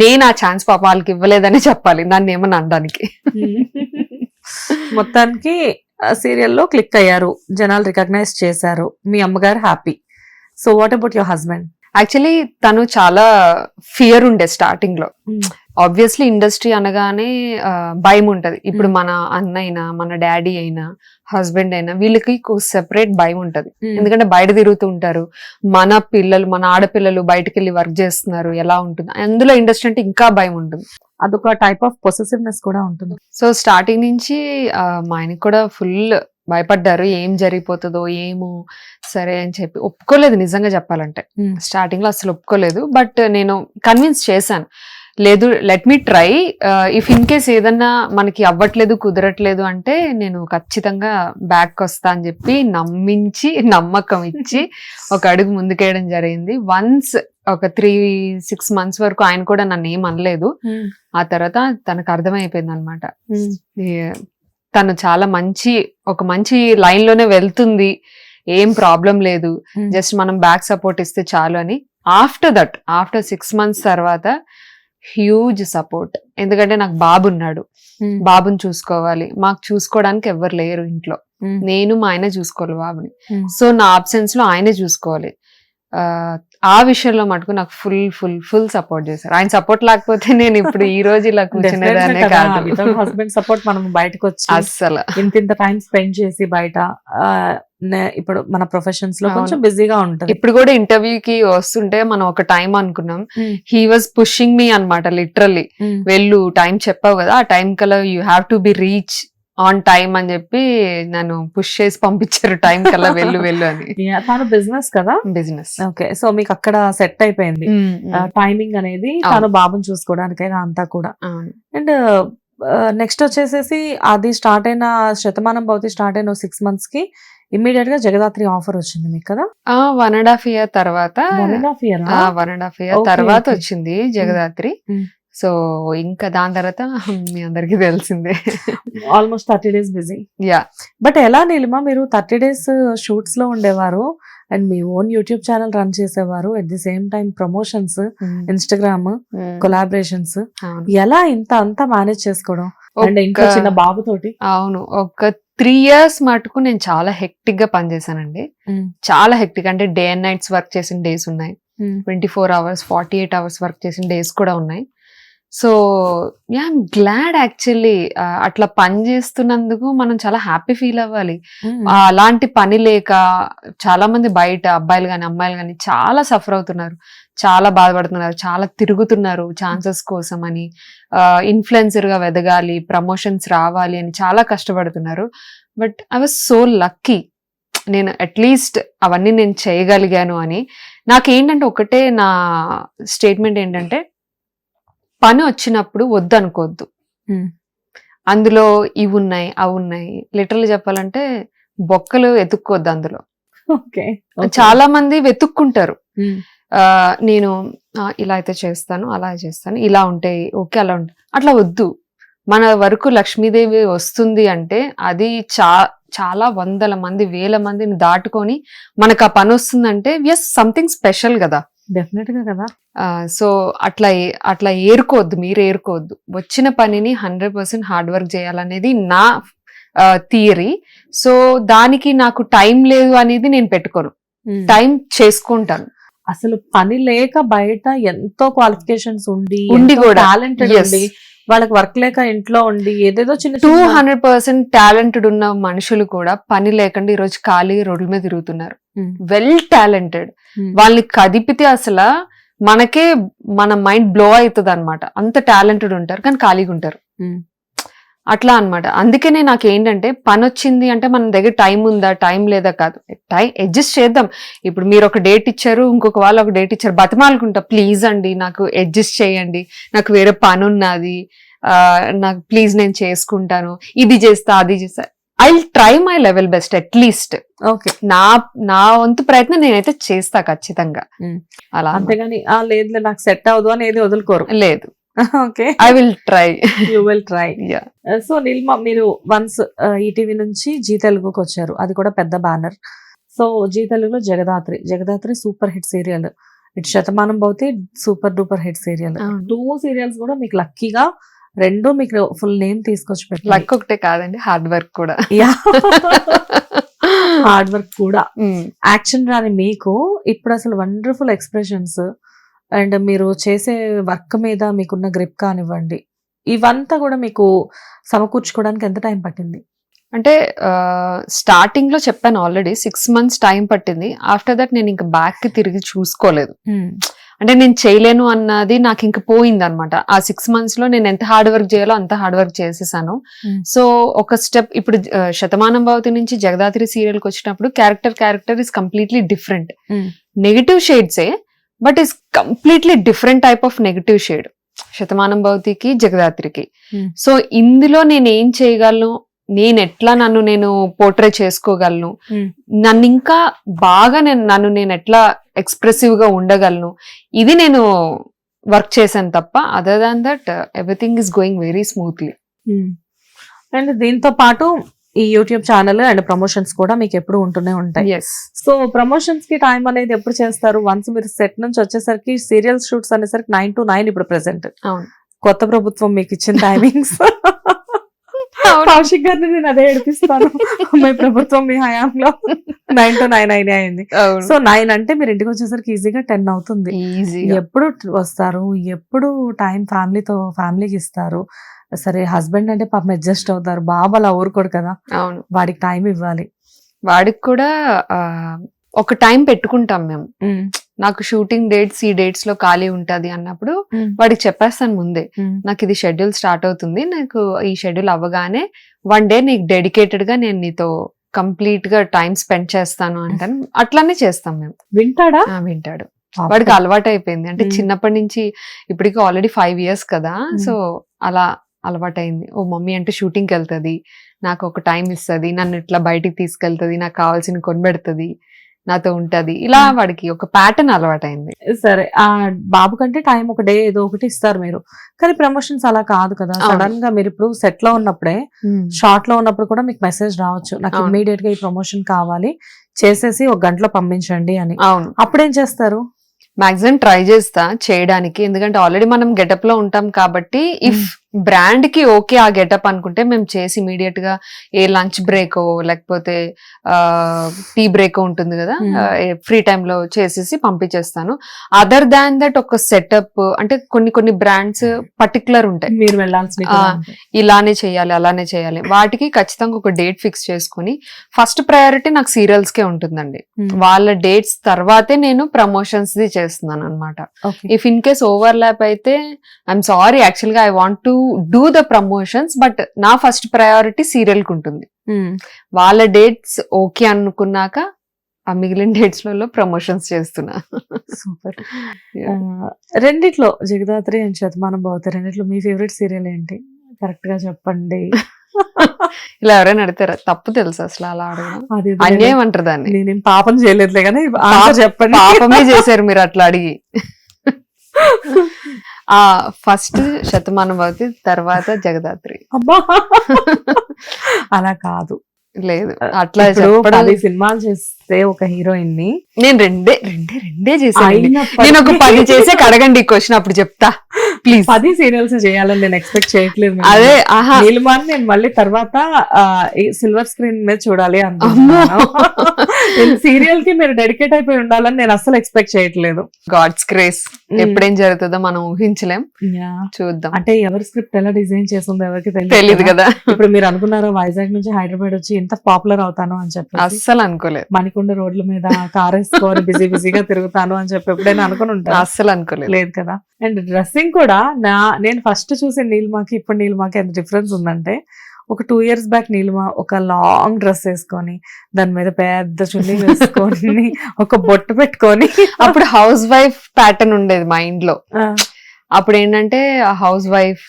నేను ఆ ఛాన్స్ పాప వాళ్ళకి ఇవ్వలేదని చెప్పాలి నన్ను ఏమని అనడానికి. మొత్తానికి సీరియల్లో క్లిక్ అయ్యారు, జనాలు రికగ్నైజ్ చేశారు, మీ అమ్మగారు happy. So what about your husband? Actually తను చాలా ఫియర్ ఉండే స్టార్టింగ్ లో. ఆబ్వియస్లీ ఇండస్ట్రీ అనగానే భయం ఉంటది. ఇప్పుడు మన అన్న అయినా మన డాడీ అయినా హస్బెండ్ అయినా వీళ్ళకి సెపరేట్ భయం ఉంటది. ఎందుకంటే బయట తిరుగుతూ ఉంటారు, మన పిల్లలు మన ఆడపిల్లలు బయటకు వెళ్ళి వర్క్ చేస్తున్నారు, ఎలా ఉంటుంది అందులో ఇండస్ట్రీ అంటే ఇంకా భయం ఉంటుంది. అదొక టైప్ ఆఫ్ పొసెసివ్నెస్ కూడా ఉంటుంది. సో స్టార్టింగ్ నుంచి మా ఆయనకి కూడా ఫుల్ భయపడ్డారు, ఏం జరిగిపోతుందో ఏమో సరే అని చెప్పి. ఒప్పుకోలేదు నిజంగా చెప్పాలంటే, స్టార్టింగ్ లో అసలు ఒప్పుకోలేదు. బట్ నేను కన్విన్స్ చేశాను, లేదు let me try, if in case ఏదన్నా మనకి అవ్వట్లేదు కుదరట్లేదు అంటే నేను ఖచ్చితంగా బ్యాక్ వస్తా అని చెప్పి నమ్మించి నమ్మకం ఇచ్చి ఒక అడుగు ముందుకేయడం జరిగింది. వన్స్ ఒక 3-6 months వరకు ఆయన కూడా నన్ను ఏం అనలేదు. ఆ తర్వాత తనకు అర్థమైపోయింది అనమాట, తను చాలా ఒక మంచి లైన్ లోనే వెళ్తుంది, ఏం ప్రాబ్లం లేదు, జస్ట్ మనం బ్యాక్ సపోర్ట్ ఇస్తే చాలు అని. ఆఫ్టర్ 6 months తర్వాత హ్యూజ్ సపోర్ట్. ఎందుకంటే నాకు బాబు ఉన్నాడు, బాబుని చూసుకోవాలి, మాకు చూసుకోవడానికి ఎవరు లేరు ఇంట్లో, నేను మా ఆయన చూసుకోవాలి బాబుని. సో నా అబ్సెన్స్ లో ఆయనే చూసుకోవాలి. ఆ విషయంలో మటుకు నాకు ఫుల్ సపోర్ట్ చేశారు. ఆయన సపోర్ట్ లేకపోతే నేను ఇప్పుడు ఈ రోజు ఇలా కూర్చునేదానే కాదు. హస్బెండ్ సపోర్ట్ మనం బయటకు వచ్చి అస్సలు ఇంత టైం స్పెండ్ చేసి బయట ఇప్పుడు మన ప్రొఫెషన్స్ లో కొంచెం బిజీగా ఉంటుంది. ఇప్పుడు కూడా ఇంటర్వ్యూకి వస్తుంటే మనం ఒక టైం అనుకున్నాం, హీ వాజ్ పుషింగ్ మీ అన్నమాట లిటరల్లీ. వెళ్ళు టైం చెప్పావు కదా, ఆ టైం కల్లా you have to be reach on time అని చెప్పి నన్ను పుష్ చేసి పంపించారు, టైం కల్లా వెళ్ళు అని. తను బిజినెస్ కదా, బిజినెస్. ఓకే. సో మీకు అక్కడ సెట్ అయిపోయింది టైమింగ్ అనేది, తను బాబుని చూసుకోవడానికైనా అంతా కూడా. అండ్ నెక్స్ట్ వచ్చేసేసి అది స్టార్ట్ అయిన శతమానం భవతి స్టార్ట్ అయిన 6 months కి ఇమ్మీడియట్ గా జగదాత్రి ఆఫర్ వచ్చింది మీకు కదా? 1.5 year తర్వాత 1.5 year తర్వాత వచ్చింది జగదాత్రి. సో ఇంకా దాని తర్వాత మీ అందరికీ తెలిసిందే. Almost 30 days busy. Yeah. But ఎలా నీలిమా మీరు 30 days షూట్స్ లో ఉండేవారు అండ్ మీ ఓన్ యూట్యూబ్ ఛానల్ రన్ చేసేవారు, at the same time promotions, Instagram collaborations, ఎలా అంతా మేనేజ్ చేసుకోవడం అండ్ ఇంట్లో చిన్న బాబుతోటి? అవును, ఒక 3 years మటుకు నేను చాలా హెక్టిక్ గా పనిచేశానండి. చాలా హెక్టిక్ అంటే డే అండ్ నైట్స్ వర్క్ చేసిన డేస్ ఉన్నాయి, 24 hours 48 hours వర్క్ చేసిన డేస్ కూడా ఉన్నాయి. సో ఐఎమ్ గ్లాడ్ యాక్చువల్లీ అట్లా పని చేస్తున్నందుకు మనం చాలా హ్యాపీ ఫీల్ అవ్వాలి. అలాంటి పని లేక చాలా మంది బయట అబ్బాయిలు కానీ అమ్మాయిలు కానీ చాలా సఫర్ అవుతున్నారు, చాలా బాధపడుతున్నారు, చాలా తిరుగుతున్నారు ఛాన్సెస్ కోసం అని, ఇన్ఫ్లుయెన్సర్ గా వెదగాలి, ప్రమోషన్స్ రావాలి అని చాలా కష్టపడుతున్నారు. But I was so lucky, నేను అట్లీస్ట్ అవన్నీ నేను చేయగలిగాను అని. నాకేంటంటే ఒకటే నా స్టేట్మెంట్ ఏంటంటే, పని వచ్చినప్పుడు వద్దు అనుకోవద్దు. అందులో ఇవి ఉన్నాయి అవి ఉన్నాయి, లిటరల్లీ చెప్పాలంటే బొక్కలు వెతుక్కోవద్దు అందులో. చాలా మంది వెతుక్కుంటారు, నేను ఇలా అయితే చేస్తాను, అలా చేస్తాను, ఇలా ఉంటాయి ఓకే, అలా ఉంటాయి, అట్లా వద్దు. మన వరకు లక్ష్మీదేవి వస్తుంది అంటే అది చాలా వందల మంది వేల మందిని దాటుకొని మనకు ఆ పని వస్తుందంటే వియస్ సంథింగ్ స్పెషల్ కదా. డెఫినెట్ గా కదా. సో అట్లా ఏరుకోవద్దు, మీరు ఏరుకోవద్దు. వచ్చిన పనిని 100% హార్డ్ వర్క్ చేయాలనేది నా థియరీ. సో దానికి నాకు టైం లేదు అనేది నేను పెట్టుకోను, టైం చేసుకుంటాను. అసలు పని లేక బయట ఎంతో క్వాలిఫికేషన్స్ ఉండి కూడా టాలెంటెడ్ ఉండి వాళ్ళకి వర్క్ లేక ఇంట్లో ఉండి ఏదేదో చిన్న 200% టాలెంటెడ్ ఉన్న మనుషులు కూడా పని లేకుండా ఈరోజు ఖాళీ రోడ్ల మీద తిరుగుతున్నారు. వెల్ టాలెంటెడ్, వాళ్ళని కదిపితే అసలు మనకే మన మైండ్ బ్లో అవుతుంది అనమాట. అంత టాలెంటెడ్ ఉంటారు కానీ ఖాళీగా ఉంటారు, అట్లా అనమాట. అందుకనే నాకు ఏంటంటే పని వచ్చింది అంటే మన దగ్గర టైం ఉందా టైం లేదా కాదు, టైం అడ్జస్ట్ చేద్దాం. ఇప్పుడు మీరు ఒక డేట్ ఇచ్చారు, ఇంకొక వాళ్ళు ఒక డేట్ ఇచ్చారు, బతిమాలుకుంటా ప్లీజ్ అండి నాకు అడ్జస్ట్ చేయండి, నాకు వేరే పని ఉన్నది, నాకు ప్లీజ్ నేను చేసుకుంటాను, ఇది చేస్తా అది చేస్తా, I try my level best at least. Okay, నా వంతు ప్రయత్నం నేనైతే చేస్తా ఖచ్చితంగా. అలా అంతేగాని లేదు నాకు సెట్ అవ్వదు అనేది వదులుకోరు. లేదు, okay, I will try. You will try. So Neelima, మీరు వన్స్ ఈటీవీ నుంచి జీ తెలుగుకి వచ్చారు, అది కూడా పెద్ద బ్యానర్. సో జీ తెలుగులో జగదాత్రి సూపర్ హిట్ సీరియల్, ఇటు Shatamanam Bhavati super duper hit serial. 2 serials కూడా మీకు లక్కీగా 2 మీకు ఫుల్ నేమ్ తీసుకొచ్చి పెట్టారు. లక్ ఒకటే కాదండి, హార్డ్ వర్క్ కూడా. హార్డ్ వర్క్ కూడా. యాక్షన్ రాని మీకు ఇప్పుడు అసలు వండర్ఫుల్ ఎక్స్ప్రెషన్స్ అండ్ మీరు చేసే వర్క్ మీద మీకున్న గ్రిప్ కానివ్వండి, ఇవంతా కూడా మీకు సమకూర్చుకోవడానికి ఎంత టైం పట్టింది? అంటే స్టార్టింగ్ లో చెప్పాను ఆల్రెడీ 6 months టైం పట్టింది. ఆఫ్టర్ దట్ నేను ఇంకా బ్యాక్ కి తిరిగి చూసుకోలేదు. అంటే నేను చేయలేను అన్నది నాకు ఇంక పోయింది అనమాట. ఆ 6 months లో నేను ఎంత హార్డ్ వర్క్ చేయాలో అంత హార్డ్ వర్క్ చేసేసాను. సో ఒక స్టెప్ ఇప్పుడు శతమానం భవతి నుంచి జగదాత్రి సీరియల్ కి వచ్చినప్పుడు character is completely different. Negative షేడ్సే, but is completely different type of negative shade Shatamanam భవతికి జగదాత్రికి. సో ఇందులో నేను ఏం చేయగలను, నేను ఎట్లా నేను పోర్ట్రే చేసుకోగలను, నన్ను ఇంకా బాగా నేను ఎట్లా ఎక్స్ప్రెసివ్ గా ఉండగలను, ఇది నేను వర్క్ చేశాను తప్ప other than that everything is going very smoothly. And దీంతో పాటు ఈ యూట్యూబ్ ఛానల్ అండ్ ప్రమోషన్స్ కూడా మీకు ఎప్పుడు ఉంటూనే ఉంటాయి. సో ప్రమోషన్స్ కి టైం అనేది ఎప్పుడు చేస్తారు? వన్స్ మీరు సెట్ నుంచి వచ్చేసరికి సీరియల్ షూట్స్ అనేసరికి 9 to 9 ఇప్పుడు ప్రెసెంట్. కొత్త ప్రభుత్వం మీకు ఇచ్చిన టైమింగ్స్. కౌశిక్ గారిని నేను అదే ఏడిపిస్తాను, మీ ప్రభుత్వం మీ హయాంలో 9 to 9 అయింది. సో 9 అంటే మీరు ఇంటికి వచ్చేసరికి ఈజీగా 10 అవుతుంది. ఎప్పుడు వస్తారు, ఎప్పుడు టైం ఫ్యామిలీకి ఇస్తారు? సరే హస్బెండ్ అంటే పాపం అడ్జస్ట్ అవుతారు, బాబు అలా ఊరుకోడు కదా. అవును, వాడికి టైం ఇవ్వాలి. వాడికి కూడా ఒక టైం పెట్టుకుంటాం మేము. నాకు షూటింగ్ డేట్స్ ఈ డేట్స్ లో ఖాళీ ఉంటది అన్నప్పుడు వాడికి చెప్పేస్తాను ముందే, నాకు ఇది షెడ్యూల్ స్టార్ట్ అవుతుంది, నాకు ఈ షెడ్యూల్ అవ్వగానే 1 day నీకు డెడికేటెడ్ గా నేను నీతో కంప్లీట్ గా టైం స్పెండ్ చేస్తాను అంటాను. అట్లానే చేస్తాం మేము. వింటాడా? వింటాడు. వాడికి అలవాటు అయిపోయింది. అంటే చిన్నప్పటి నుంచి ఇప్పటికి ఆల్రెడీ 5 years కదా. సో అలా అలవాటైంది. ఓ మమ్మీ అంటే షూటింగ్కి వెళ్తుంది, నాకు ఒక టైం ఇస్తుంది, నన్ను ఇట్లా బయటికి తీసుకెళ్తుంది, నాకు కావాల్సిన కొనిపెడుతుంది, నాతో ఉంటది, ఇలా వాడికి ఒక ప్యాటర్న్ అలవాటైంది. సరే ఆ బాబు కంటే టైం ఒక డే ఏదో ఒకటి ఇస్తారు మీరు, కానీ ప్రమోషన్స్ అలా కాదు కదా. అవును. సడన్ గా మీరు ఇప్పుడు సెట్ లో ఉన్నప్పుడే షార్ట్ లో ఉన్నప్పుడు కూడా మీకు మెసేజ్ రావచ్చు, నాకు అవును. ఇమ్మీడియట్ గా ఈ ప్రమోషన్ కావాలి, చేసేసి ఒక గంటలో పంపించండి అని. అవును, అప్పుడేం చేస్తారు? మాక్సిమం ట్రై చేస్తా చేయడానికి, ఎందుకంటే ఆల్రెడీ మనం గెటప్ లో ఉంటాం కాబట్టి ఇఫ్ బ్రాండ్ కి ఓకే ఆ గెటప్ అనుకుంటే మేము చేసి ఇమీడియట్ గా ఏ లంచ్ బ్రేక్ లేకపోతే టీ బ్రేక్ ఉంటుంది కదా, ఫ్రీ టైమ్ లో చేసేసి పంపించేస్తాను. అదర్ దాన్ దట్ ఒక సెటప్ అంటే కొన్ని బ్రాండ్స్ పర్టికులర్ ఉంటాయి, మీరు వెళ్ళాల్సిన ఇలానే చేయాలి అలానే చేయాలి, వాటికి ఖచ్చితంగా ఒక డేట్ ఫిక్స్ చేసుకుని ఫస్ట్ ప్రయారిటీ నాకు సీరియల్స్ కే ఉంటుందండి. వాళ్ళ డేట్స్ తర్వాతే నేను ప్రమోషన్స్ ది చేస్తున్నాను అనమాట. If in case over lap అయితే ఐఎమ్ సారీ, యాక్చువల్ గా I want to do the promotions, but నా ఫస్ట్ ప్రయారిటీ సీరియల్ కి ఉంటుంది. వాళ్ళ డేట్స్ ఓకే అనుకున్నాక ఆ మిగిలిన డేట్స్ లలో ప్రమోషన్స్ చేస్తున్నా. సూపర్. రెండిట్లో జగదాత్రి అండ్ శతమానం భవతి రెండిట్లో మీ ఫేవరెట్ సీరియల్ ఏంటి? కరెక్ట్ గా చెప్పండి. ఇలా ఎవరైనా అడిగారా? తప్పు తెలుసు అసలు అలా అడగడం, అది అన్యాయం అంటారు దాన్ని. నేనేం పాపం చేయలేదులే కానీ చెప్పండి. పాపమే చేశారు మీరు అట్లా అడిగి. ఆ ఫస్ట్ శతమానం భవతి, తర్వాత జగదాత్రి. అబ్బా అలా కాదు, లేదు అట్లా ఇప్పుడు చెప్పడం. 10 సినిమాలు చేస్తే ఒక హీరోయిన్ ని నేను రెండే చేశాను. నేను ఒక 10 అయినప్పటికీ చేసే అడగండి ఈ క్వశ్చన్, అప్పుడు చెప్తా ప్లీజ్. 10 సీరియల్స్ చేయాలని నేను ఎక్స్పెక్ట్ చేయట్లేదు. అదే ఆహా, నీలిమాని నేను మళ్ళీ తర్వాత సిల్వర్ స్క్రీన్ మీద చూడాలి అనుకుంటున్నాను. సీరియల్ కి మీరు డెడికేట్ అయిపోయి ఉండాలని నేను అస్సలు ఎక్స్పెక్ట్ చేయట్లేదు. గాడ్స్ గ్రేస్, ఎప్పుడేం జరుగుతుందో మనం ఊహించలేం, చూద్దాం. అంటే ఎవరి స్క్రిప్ట్ ఎలా డిజైన్ చేస్తుందో ఎవరికి తెలీదు కదా. ఇప్పుడు మీరు అనుకున్నారా వైజాగ్ నుంచి హైదరాబాద్ వచ్చి ఎంత పాపులర్ అవుతాను అని చెప్పి? అస్సలు అనుకోలేదు. మణికొండ రోడ్ల మీద కార్ వేసుకొని బిజీగా తిరుగుతాను అని చెప్పి ఎప్పుడైనా అనుకుని ఉంటాను? అస్సలు అనుకోలేదు. లేదు కదా. అండ్ డ్రెస్సింగ్ కూడా నేను ఫస్ట్ చూసే నీలిమాకి ఇప్పుడు నీలిమాకి ఎంత డిఫరెన్స్ ఉందంటే, ఒక 2 years బ్యాక్ నీలిమా ఒక లాంగ్ డ్రెస్ వేసుకొని దాని మీద పెద్ద చున్నీ వేసుకొని ఒక బొట్టు పెట్టుకొని, అప్పుడు హౌస్ వైఫ్ ప్యాటర్న్ ఉండేది మైండ్ లో. అప్పుడు ఏంటంటే హౌస్ వైఫ్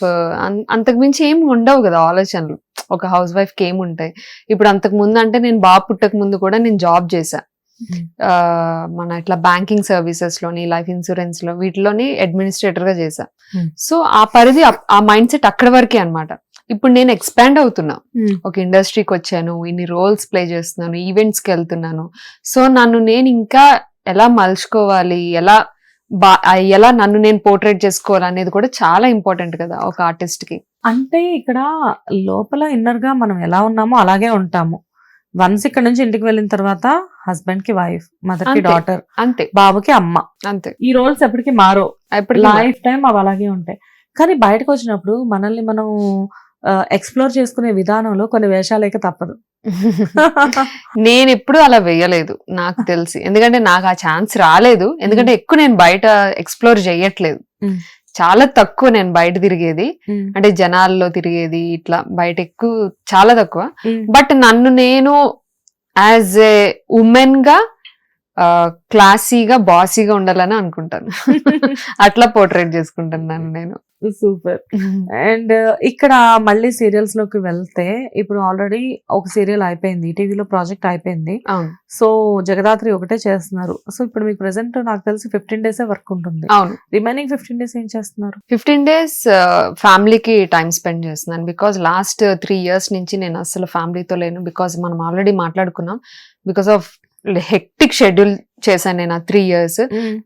అంతకు మించి ఏం ఉండవు కదా ఆలోచనలు, ఒక హౌస్ వైఫ్ కి ఏముంటాయి. ఇప్పుడు అంతకు ముందు అంటే నేను బాబు పుట్టక ముందు కూడా నేను జాబ్ చేశా, మన ఇట్లా బ్యాంకింగ్ సర్వీసెస్ లోని, లైఫ్ ఇన్సూరెన్స్ లో, వీటిలోని అడ్మినిస్ట్రేటర్ గా చేశా. సో ఆ పరిధి, ఆ మైండ్ సెట్ అక్కడ వరకే అన్నమాట. ఇప్పుడు నేను ఎక్స్పాండ్ అవుతున్నా, ఒక ఇండస్ట్రీకి వచ్చాను, ఇన్ని రోల్స్ ప్లే చేస్తున్నాను, ఈవెంట్స్ కి వెళ్తున్నాను. సో నన్ను నేను ఇంకా ఎలా మలుచుకోవాలి, ఎలా నన్ను నేను పోర్ట్రేట్ చేసుకోవాలి అనేది కూడా చాలా ఇంపార్టెంట్ కదా ఒక ఆర్టిస్ట్ కి. అంటే ఇక్కడ లోపల ఇన్నర్ గా మనం ఎలా ఉన్నామో అలాగే ఉంటాము. వన్స్ ఇక్కడ నుంచి ఇంటికి వెళ్ళిన తర్వాత హస్బెండ్ కి వైఫ్, మదర్ కి అంతే. డాటర్, అంతే బాబుకి అమ్మ. అంతే, ఈ రోల్స్ ఎప్పటికీ మారో, ఎప్పటికీ లైఫ్ టైం అవి అలాగే ఉంటాయి. కానీ బయటకు వచ్చినప్పుడు మనల్ని మనం ఎక్స్ప్లోర్ చేసుకునే విధానంలో కొన్ని వేషాలైతే తప్పదు. నేను ఎప్పుడు అలా వేయలేదు నాకు తెలిసి, ఎందుకంటే నాకు ఆ ఛాన్స్ రాలేదు. ఎందుకంటే ఎక్కువ నేను బయట ఎక్స్ప్లోర్ చేయట్లేదు, చాలా తక్కువ నేను బయట తిరిగేది, అంటే జనాల్లో తిరిగేది ఇట్లా బయట ఎక్కువ చాలా తక్కువ. బట్ నన్ను నేను యాజ్ ఏ ఉమెన్ గా క్లాసీగా బాసీగా ఉండాలని అనుకుంటాను. అట్లా పోర్ట్రేట్ చేసుకుంటాను నన్ను నేను. సూపర్. అండ్ ఇక్కడ మళ్ళీ సీరియల్స్ లోకి వెళ్తే, ఇప్పుడు ఆల్రెడీ ఒక సీరియల్ అయిపోయింది, టీవీలో ప్రాజెక్ట్ అయిపోయింది. అవును, సో జగదాత్రి ఒకటే చేస్తున్నారు. సో ఇప్పుడు మీకు ప్రెసెంట్ నాకు తెలిసి 15 days వర్క్ ఉంటుంది. అవును. రిమైనింగ్ 15 days ఏం చేస్తున్నారు? 15 days ఫ్యామిలీకి టైం స్పెండ్ చేస్తున్నాను. బికాస్ లాస్ట్ 3 years నుంచి నేను అసలు ఫ్యామిలీతో లేను. బికాస్ మనం ఆల్రెడీ మాట్లాడుకున్నాం, బికాస్ ఆఫ్ హెక్టిక్ షెడ్యూల్ చేశాను నేను ఆ 3 years.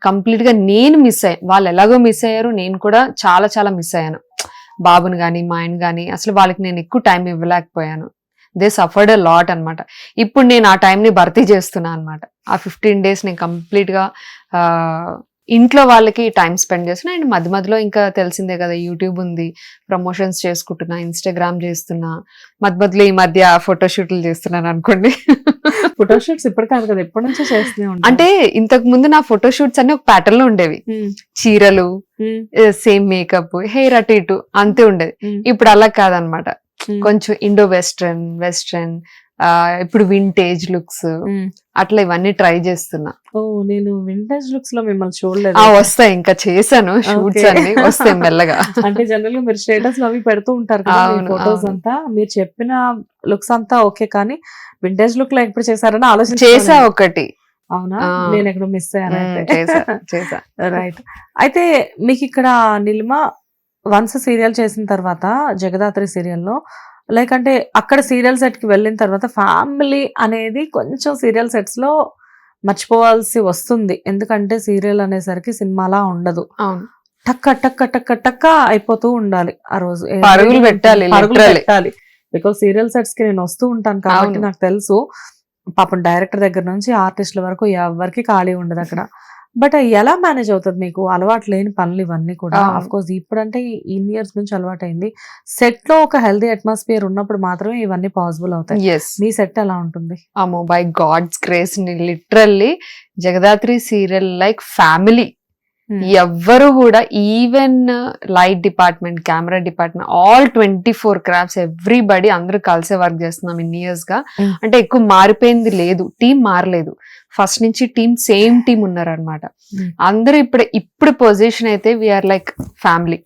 కంప్లీట్ గా నేను మిస్ అయ్యాను, వాళ్ళు ఎలాగో మిస్ అయ్యారు, నేను కూడా చాలా చాలా మిస్ అయ్యాను. బాబుని గాని మా ఆయన గాని అసలు వాళ్ళకి నేను ఎక్కువ టైం ఇవ్వలేకపోయాను. దే సఫర్డ్ అ లాట్ అనమాట. ఇప్పుడు నేను ఆ టైం ని భర్తీ చేస్తున్నా అనమాట. ఆ 15 days నేను కంప్లీట్ గా ఇంట్లో వాళ్ళకి టైం స్పెండ్ చేస్తున్నా. అండ్ మధ్య మధ్యలో ఇంకా తెలిసిందే కదా, యూట్యూబ్ ఉంది, ప్రమోషన్స్ చేసుకుంటున్నా, ఇన్స్టాగ్రామ్ చేస్తున్నా, మధ్యలో ఈ మధ్య ఫోటోషూట్లు చేస్తున్నాను అనుకోండి. ఫోటోషూట్స్ ఇప్పుడు కాదు కదా, ఎప్పటి నుంచో చేస్తూనే ఉంటాను. అంటే ఇంతకు ముందు నా ఫోటోషూట్స్ అన్ని ఒక ప్యాటర్న్ లో ఉండేవి, చీరలు, సేమ్ మేకప్, హెయిర్ అటు ఇటు అంతే ఉండేది. ఇప్పుడు అలా కాదనమాట, కొంచెం ఇండో వెస్ట్రన్, ఇప్పుడు వింటేజ్ లుక్స్, అట్లా ఇవన్నీ ట్రై చేస్తున్నా. ఓ, నేను వింటేజ్ లుక్స్ లో మిమ్మల్ని చూడలేదు. వస్తాయి, ఇంకా చేశాను షూట్స్ అన్ని వస్తాయి మెల్లగా. అంటే జనరల్ గా మీరు స్టేటస్ అవి పెడుతూ ఉంటారు కదా, ఫోటోస్ అంతా. మీరు చెప్పిన లుక్స్ అంతా ఓకే, కానీ వింటేజ్ లుక్ లో ఎప్పుడు చేశారని ఆలోచన చేసా ఒకటి. అవునా? ఆ. నేను ఎక్కడ మిస్ అయ్యాను చేసా రైట్. అయితే మీకు ఇక్కడ నిలిమ వన్స్ సీరియల్ చేసిన తర్వాత జగదాత్రి సీరియల్లో లైక్ అంటే అక్కడ సీరియల్ సెట్ కి వెళ్ళిన తర్వాత ఫ్యామిలీ అనేది కొంచెం సీరియల్ సెట్స్ లో మర్చిపోవాల్సి వస్తుంది. ఎందుకంటే సీరియల్ అనేసరికి సినిమాలా ఉండదు. అవును, టక్క టక్క టక్క టక్క అయిపోతూ ఉండాలి ఆ రోజు. పరుగులు పెట్టాలి, పరుగులు literally. పెట్టాలి. బికాస్ సీరియల్ సెట్స్ కి నేను వస్తూ ఉంటాను కాబట్టి అవును. నాకు తెలుసు. పాపం డైరెక్టర్ దగ్గర నుంచి ఆర్టిస్టుల వరకు ఎవరికి ఖాళీ ఉండదు అక్కడ. బట్ ఎలా మేనేజ్ అవుతుంది మీకు అలవాటు లేని పనులు ఇవన్నీ కూడా? అవును. అఫ్ కోర్స్ ఇప్పుడంటే ఇన్ ఇయర్స్ నుంచి అలవాటైంది. సెట్ లో ఒక హెల్దీ అట్మాస్ఫియర్ ఉన్నప్పుడు మాత్రమే ఇవన్నీ పాసిబుల్ అవుతాయి. ఎస్, మీ సెట్ ఎలా ఉంటుంది? అమ్మో, by God's grace literally Jagadhatri serial like family. ఎవ్వరు కూడా even light department, camera department, all 24 crafts everybody అందరూ కలిసే వర్క్ చేస్తున్నాం ఇన్ ఇయర్స్ గా. Mm. అంటే ఎక్కువ మారిపోయింది లేదు, టీం మారలేదు, ఫస్ట్ నుంచి సేమ్ టీం ఉన్నారనమాట. Mm. అందరూ ఇప్పుడు పొజిషన్ అయితే వీఆర్ లైక్ ఫ్యామిలీ.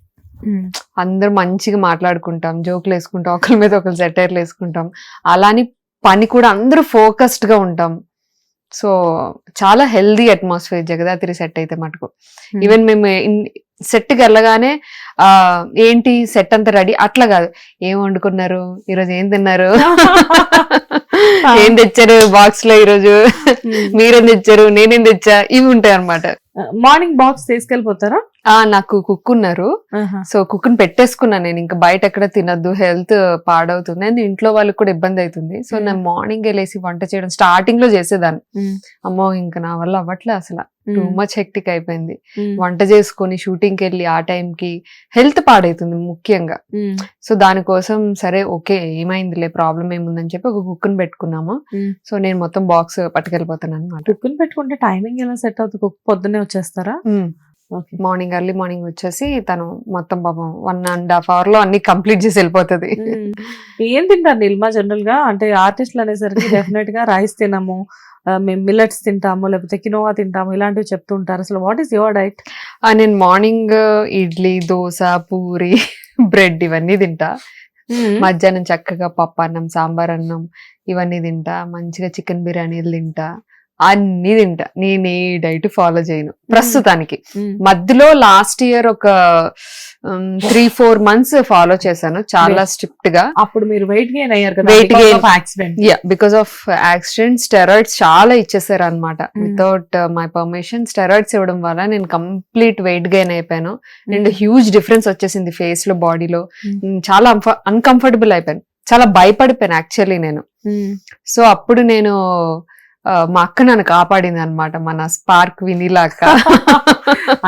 అందరూ మంచిగా మాట్లాడుకుంటాం, జోకులు వేసుకుంటాం, ఒకరి మీద ఒకరు సెటైర్లు వేసుకుంటాం. అలాని పని కూడా అందరూ ఫోకస్డ్ గా ఉంటాం. సో చాలా హెల్దీ అట్మాస్ఫియర్ జగదాత్రి సెట్ అయితే మటుకు. ఈవెన్ మేము సెట్ కి వెళ్ళగానే ఏంటి సెట్ అంతా రెడీ అట్లా కాదు, ఏం వండుకున్నారు ఈరోజు, ఏం తిన్నారు, ఏం తెచ్చారు బాక్స్ లో ఈరోజు, మీరేం తెచ్చారు, నేనేం తెచ్చా, ఇవి ఉంటాయి అనమాట. మార్నింగ్ బాక్స్ తీసుకెళ్ళిపోతారా? నాకు కుక్ ఉన్నారు, సో కుక్ ని పెట్టేసుకున్నాను నేను. ఇంకా బయట ఎక్కడ తినద్దు, హెల్త్ పాడవుతుంది అండ్ ఇంట్లో వాళ్ళకి కూడా ఇబ్బంది అవుతుంది. సో నేను మార్నింగ్ వెళ్ళేసి వంట చేయడం స్టార్టింగ్ లో చేసేదాన్ని. అమ్మో ఇంకా నా వల్ల అవ్వట్లే అసలు, టూ మచ్ హెక్టిక్ అయిపోయింది. వంట చేసుకొని షూటింగ్ కి వెళ్ళి ఆ టైంకి హెల్త్ పాడవుతుంది ముఖ్యంగా. సో దానికోసం సరే ఓకే ఏమైందిలే, ప్రాబ్లం ఏముందని చెప్పి ఒక కుక్ ని పెట్టుకున్నాము. సో నేను మొత్తం బాక్స్ పట్టుకెళ్ళిపోతాను అనమాట. కుక్ ని పెట్టుకుంటే టైమింగ్ ఎలా సెట్ అవుతుంది? కుక్ పొద్దున్నే వచ్చేస్తారా? మార్నింగ్ ఎర్లీ మార్నింగ్ వచ్చేసి తను మొత్తం పాపం 1.5 hour లో అన్ని కంప్లీట్ చేసి వెళ్ళిపోతుంది. ఏం తింటారు నిల్మా జనరల్ గా? అంటే ఆర్టిస్టులు అనేసరికి డెఫినెట్ గా రైస్ తినము, మేము మిల్లెట్స్ తింటాము, లేకపోతే కినోవా తింటాము, ఇలాంటివి చెప్తూ ఉంటారు. అసలు వాట్ ఈస్ యువర్ డైట్? నేను మార్నింగ్ ఇడ్లీ, దోశ, పూరి, బ్రెడ్ ఇవన్నీ తింటా. మధ్యాహ్నం చక్కగా పప్పు అన్నం, సాంబార్ అన్నం ఇవన్నీ తింటా. మంచిగా చికెన్ బిర్యానీలు తింటా, అన్ని తింటా. నేను ఏ డైట్ ఫాలో చేయను ప్రస్తుతానికి. మధ్యలో లాస్ట్ ఇయర్ ఒక 3-4 months ఫాలో చేశాను చాలా స్ట్రిక్ట్ గా. అప్పుడు మీరు వెయిట్ గెయిన్ అయ్యారు కదా? Weight gain, accident. Because of accident steroids చాలా ఇచ్చేసారు అనమాట. వితౌట్ మై పర్మిషన్ స్టెరాయిడ్స్ ఇవ్వడం వల్ల నేను కంప్లీట్ వెయిట్ గెయిన్ అయిపోయాను. అండ్ హ్యూజ్ డిఫరెన్స్ వచ్చేసింది ఫేస్ లో, బాడీలో. చాలా అన్కంఫర్టబుల్ అయిపోయాను, చాలా భయపడిపోయాను యాక్చువల్లీ నేను. సో అప్పుడు నేను మా అక్క నన్ను కాపాడింది అనమాట, మన స్పార్క్ వినీలా అక్క.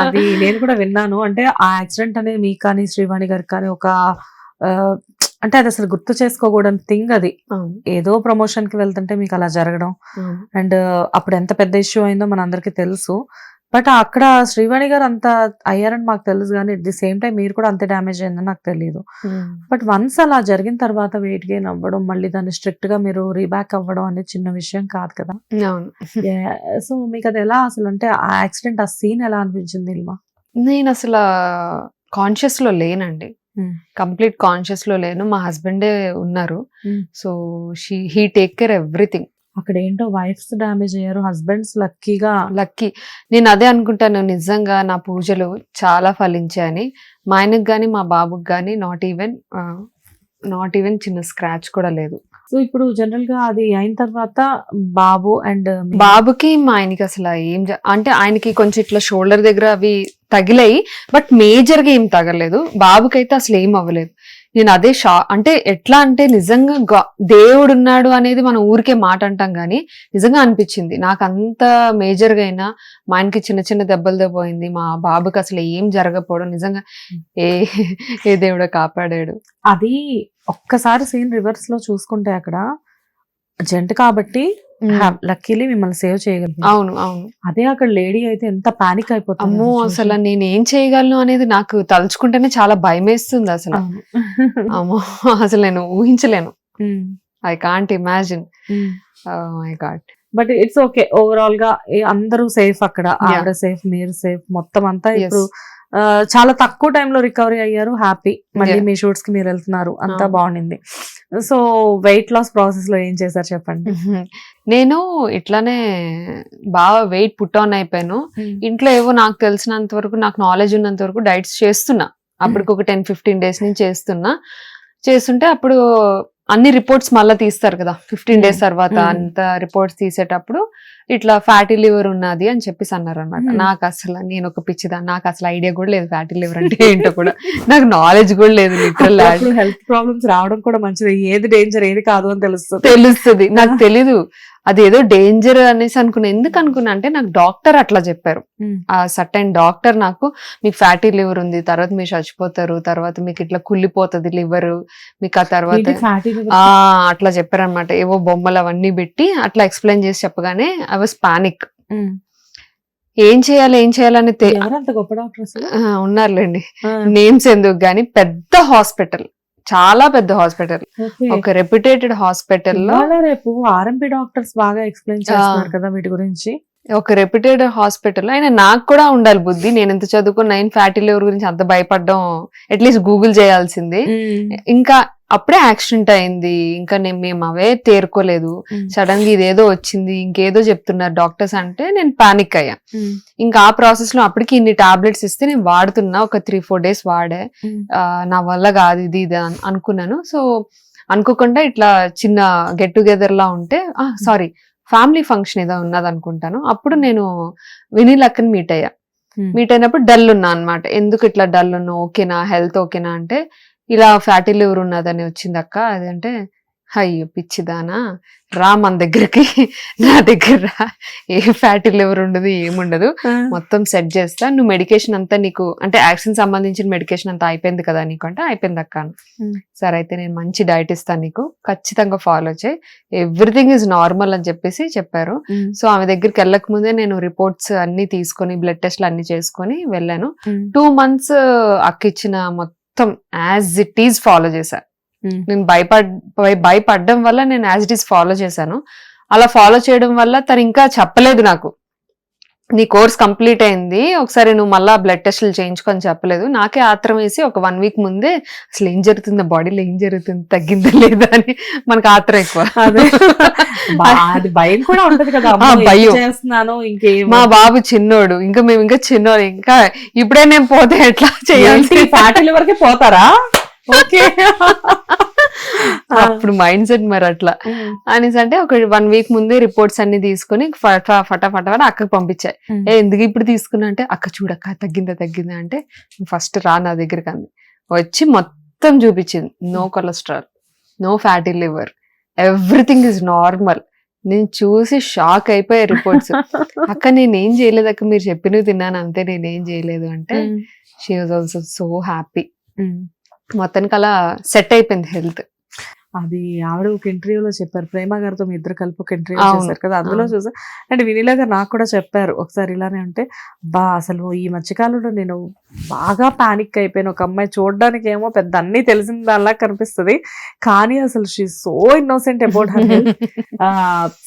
అది నేను కూడా విన్నాను. అంటే ఆ యాక్సిడెంట్ అనేది మీకు కానీ శ్రీవాణి గారికి కానీ ఒక అంటే అది అసలు గుర్తు చేసుకోకూడని థింగ్ అది. ఏదో ప్రమోషన్ కి వెళ్తుంటే మీకు అలా జరగడం, అండ్ అప్పుడు ఎంత పెద్ద ఇష్యూ అయిందో మన అందరికి తెలుసు. బట్ అక్కడ శ్రీవాణి గారు అంత అయ్యారని మాకు తెలుసు, కానీ అట్ ది సేమ్ టైం మీరు కూడా అంతే డ్యామేజ్ అయిందని నాకు తెలియదు. బట్ వన్స్ అలా జరిగిన తర్వాత వెయిట్ గెయిన్ అవ్వడం, మళ్ళీ దాన్ని స్ట్రిక్ట్ గా మీరు రీబ్యాక్ అవ్వడం అనేది చిన్న విషయం కాదు కదా? సో మీకు అది ఎలా అసలు, అంటే ఆ యాక్సిడెంట్, ఆ సీన్ ఎలా అనిపించింది ఇల్మా? నేను అసలు కాన్షియస్ లో లేనండి, కంప్లీట్ కాన్షియస్ లో లేను. మా హస్బెండే ఉన్నారు. So he take care everything. అక్కడ ఏంటో వైఫ్స్ డ్యామేజ్ అయ్యారు, హస్బెండ్స్ లక్కీ. నేను అదే అనుకుంటాను, నిజంగా నా పూజలు చాలా ఫలించాయని. మా ఆయనకు గాని మా బాబుకి గాని నాట్ ఈవెన్ చిన్న స్క్రాచ్ కూడా లేదు. సో ఇప్పుడు జనరల్ గా అది అయిన తర్వాత బాబుకి మా ఆయనకి అసలు అంటే ఆయనకి కొంచెం ఇట్లా షోల్డర్ దగ్గర అవి తగిలాయి, బట్ మేజర్ గా ఏం తగలేదు. బాబుకైతే అసలు ఏం అవ్వలేదు. నేను అదే అంటే ఎట్లా అంటే నిజంగా దేవుడు ఉన్నాడు అనేది మనం ఊరికే మాట అంటాం కానీ నిజంగా అనిపించింది నాకు. అంత మేజర్ గా అయినా మా ఆయనకి చిన్న చిన్న దెబ్బలతో పోయింది, మా బాబుకి అసలు ఏం జరగకపోవడం నిజంగా ఏ దేవుడు కాపాడాడు. అది ఒక్కసారి సీన్ రివర్స్ లో చూసుకుంటే అక్కడ జంట కాబట్టి లక్కీలీ మిమ్మల్ని సేవ్ చేయగలిగింది. అవును. అదే అక్కడ లేడీ అయితే ఎంత పానిక్ అయిపోతుంది. అమ్మో, అసలు నేను ఏం చేయగలను అనేది నాకు తలుచుకుంటేనే చాలా భయం వేస్తుంది అసలు. అమ్మో, అసలు నేను ఊహించలేను. I can't imagine. My god. But it's okay, overall గా అందరూ సేఫ్ అక్కడ. ఆవిడ సేఫ్, మీరు సేఫ్, మొత్తం అంతా ఇప్పుడు చాలా తక్కువ టైంలో రికవరీ అయ్యారు, హ్యాపీ. మళ్ళీ Yeah. మీ షూట్స్ కి మీరు వెళ్తున్నారు, అంతా అవును. బాగుండింది. సో వెయిట్ లాస్ ప్రాసెస్ లో ఏం చేశారు చెప్పండి. నేను ఇట్లానే బాగా వెయిట్ పుట్ ఆన్ అయిపోయాను. ఇంట్లో ఏవో నాకు తెలిసినంత వరకు, నాకు నాలెడ్జ్ ఉన్నంత వరకు డైట్స్ చేస్తున్నా. అప్పటికి ఒక 10-15 డేస్ నుంచి చేస్తుంటే అప్పుడు అన్ని రిపోర్ట్స్ మళ్ళీ తీస్తారు కదా 15 డేస్ తర్వాత. అంత రిపోర్ట్స్ తీసేటప్పుడు ఇట్లా ఫ్యాటీ లివర్ ఉన్నది అని చెప్పేసి అన్నారు అనమాట. నాకు అసలు, నేను ఒక పిచ్చిదా, నాకు అసలు ఐడియా కూడా లేదు ఫ్యాటీ లివర్ అంటే ఏంటో కూడా, నాకు నాలెడ్జ్ కూడా లేదు లిటరల్. హెల్త్ ప్రాబ్లమ్స్ రావడం కూడా మంచిది, ఏది డేంజర్ ఏది కాదు అని తెలుస్తుంది. నాకు తెలీదు అదేదో డేంజర్ అనేసి అనుకున్నా. ఎందుకు అనుకున్నా అంటే నాకు డాక్టర్ అట్లా చెప్పారు. ఆ సర్టైన్ డాక్టర్ నాకు, మీకు ఫ్యాటీ లివర్ ఉంది, తర్వాత మీరు చచ్చిపోతారు, తర్వాత మీకు ఇట్లా కుళ్ళిపోతుంది లివర్, మీకు ఆ తర్వాత అట్లా చెప్పారు అనమాట. ఏవో బొమ్మలు అవన్నీ పెట్టి అట్లా ఎక్స్ప్లెయిన్ చేసి చెప్పగానే ఐ వాస్ పానిక్. ఏం చేయాలని ఎవరంత గొప్ప డాక్టర్ అసలు? ఉన్నారులేండి, నేమ్స్ ఎందుకు గానీ, పెద్ద హాస్పిటల్, చాలా పెద్ద హాస్పిటల్, ఒక రెప్యుటేటెడ్ హాస్పిటల్లో. రేపు ఆర్ఎంపీ డాక్టర్స్ బాగా ఎక్స్ప్లెయిన్ చేస్తున్నారు కదా వీటి గురించి. ఒక రెప్యుటెడ్ హాస్పిటల్ అయినా నాకు కూడా ఉండాలి బుద్ధి. నేను ఎంత చదువుకున్నా ఫ్యాటీ లివర్ గురించి అంత భయపడడం, అట్లీస్ట్ గూగుల్ చేయాల్సింది. ఇంకా అప్పుడే యాక్సిడెంట్ అయింది, ఇంకా మేము అవే తేరుకోలేదు. సడన్ గా ఇదేదో వచ్చింది, ఇంకేదో చెప్తున్నారు డాక్టర్స్ అంటే నేను పానిక్ అయ్యా. ఇంకా ఆ ప్రాసెస్ లో అప్పటికి ఇన్ని టాబ్లెట్స్ ఇస్తే నేను వాడుతున్నా, ఒక 3-4 డేస్ వాడే. నా వల్ల కాదు ఇది అనుకున్నాను. సో అనుకోకుండా ఇట్లా చిన్న గెట్ టుగెదర్ లా ఉంటే, సారీ ఫ్యామిలీ ఫంక్షన్ ఏదో ఉన్నది అనుకుంటాను, అప్పుడు నేను వినీల్ అక్కని మీట్ అయినప్పుడు డల్ ఉన్నా అనమాట. ఎందుకు ఇట్లా డల్ ఉన్నా, ఓకేనా హెల్త్ ఓకేనా అంటే, ఇలా ఫ్యాటీ లివర్ ఉన్నదని వచ్చింది అక్క. అదంటే, అయ్యో పిచ్చిదానా, రా మన దగ్గరికి, నా దగ్గర రా, ఏ ఫ్యాటీ లివర్ ఉండదు, ఏముండదు, మొత్తం సెట్ చేస్తా. నువ్వు మెడికేషన్ అంతా నీకు అంటే యాక్సిడెంట్ సంబంధించిన మెడికేషన్ అంతా అయిపోయింది కదా నీకు అంటే, అయిపోయింది అక్క. సరే అయితే నేను మంచి డైట్ ఇస్తాను నీకు, ఖచ్చితంగా ఫాలో చేయి, ఎవ్రీథింగ్ ఈజ్ నార్మల్ అని చెప్పేసి చెప్పారు. సో ఆమె దగ్గరికి వెళ్ళక ముందే నేను రిపోర్ట్స్ అన్ని తీసుకొని, బ్లడ్ టెస్ట్లు అన్ని చేసుకొని వెళ్ళాను. 2 months అక్క ఇచ్చిన మొత్తం యాజ్ ఇట్ ఈజ్ ఫాలో చేశా. నేను భయపడడం వల్ల నేను యాజ్ ఇట్ ఈస్ ఫాలో చేశాను. అలా ఫాలో చేయడం వల్ల తను ఇంకా చెప్పలేదు నాకు, నీ కోర్స్ కంప్లీట్ అయింది, ఒకసారి నువ్వు మళ్ళా బ్లడ్ టెస్ట్లు చేయించుకొని చెప్పలేదు. నాకే ఆత్రం వేసి ఒక 1 week ముందే అసలు ఏం జరుగుతుంది, బాడీలో ఏం జరుగుతుంది, తగ్గిందా లేదా అని మనకు ఆత్రం ఎక్కువ. అది భయం కూడా ఉంటది కదా, భయం చేస్తున్నాను ఇంకేం. మా బాబు చిన్నోడు, మేము ఇంకా చిన్నోడు, ఇంకా ఇప్పుడే నేను పోతే ఎట్లా చేయాలి, ఫ్యాటీ లివర్కి పోతారా? ఓకే, అప్పుడు మైండ్ సెట్ మరి అట్లా అనేసి అంటే ఒక 1 week ముందే రిపోర్ట్స్ అన్ని తీసుకొని ఫటాఫట అక్కకి పంపించాయి. ఎందుకు ఇప్పుడు తీసుకున్నా అంటే, అక్క చూడక్క తగ్గిందా అంటే, ఫస్ట్ రా నా దగ్గరికి అంది. వచ్చి మొత్తం చూపించింది, no cholesterol, no fatty liver, everything is normal. నేను చూసి షాక్ అయిపోయా రిపోర్ట్స్. అక్క నేనేం చేయలేదు అక్క, మీరు చెప్పినవి తిన్నాను అంతే, నేనేం చేయలేదు అంటే, she was also so happy. మొత్తానికి అలా సెట్ అయిపోయింది హెల్త్. అది ఆవిడ ఒక ఇంటర్వ్యూలో చెప్పారు, ప్రేమ గారితో మీ ఇద్దరు కలిపి ఒక ఇంటర్వ్యూ చేశారు కదా, అందులో చూసా. అండ్ వినీలా గారు నాకు కూడా చెప్పారు ఒకసారి ఇలానే ఉంటే, అసలు ఈ మధ్యకాలంలో నేను బాగా పానిక్ అయిపోయాను. ఒక అమ్మాయి చూడడానికి ఏమో పెద్ద అన్ని తెలిసిన దానిలా కనిపిస్తుంది, కానీ అసలు she so innocent about her health.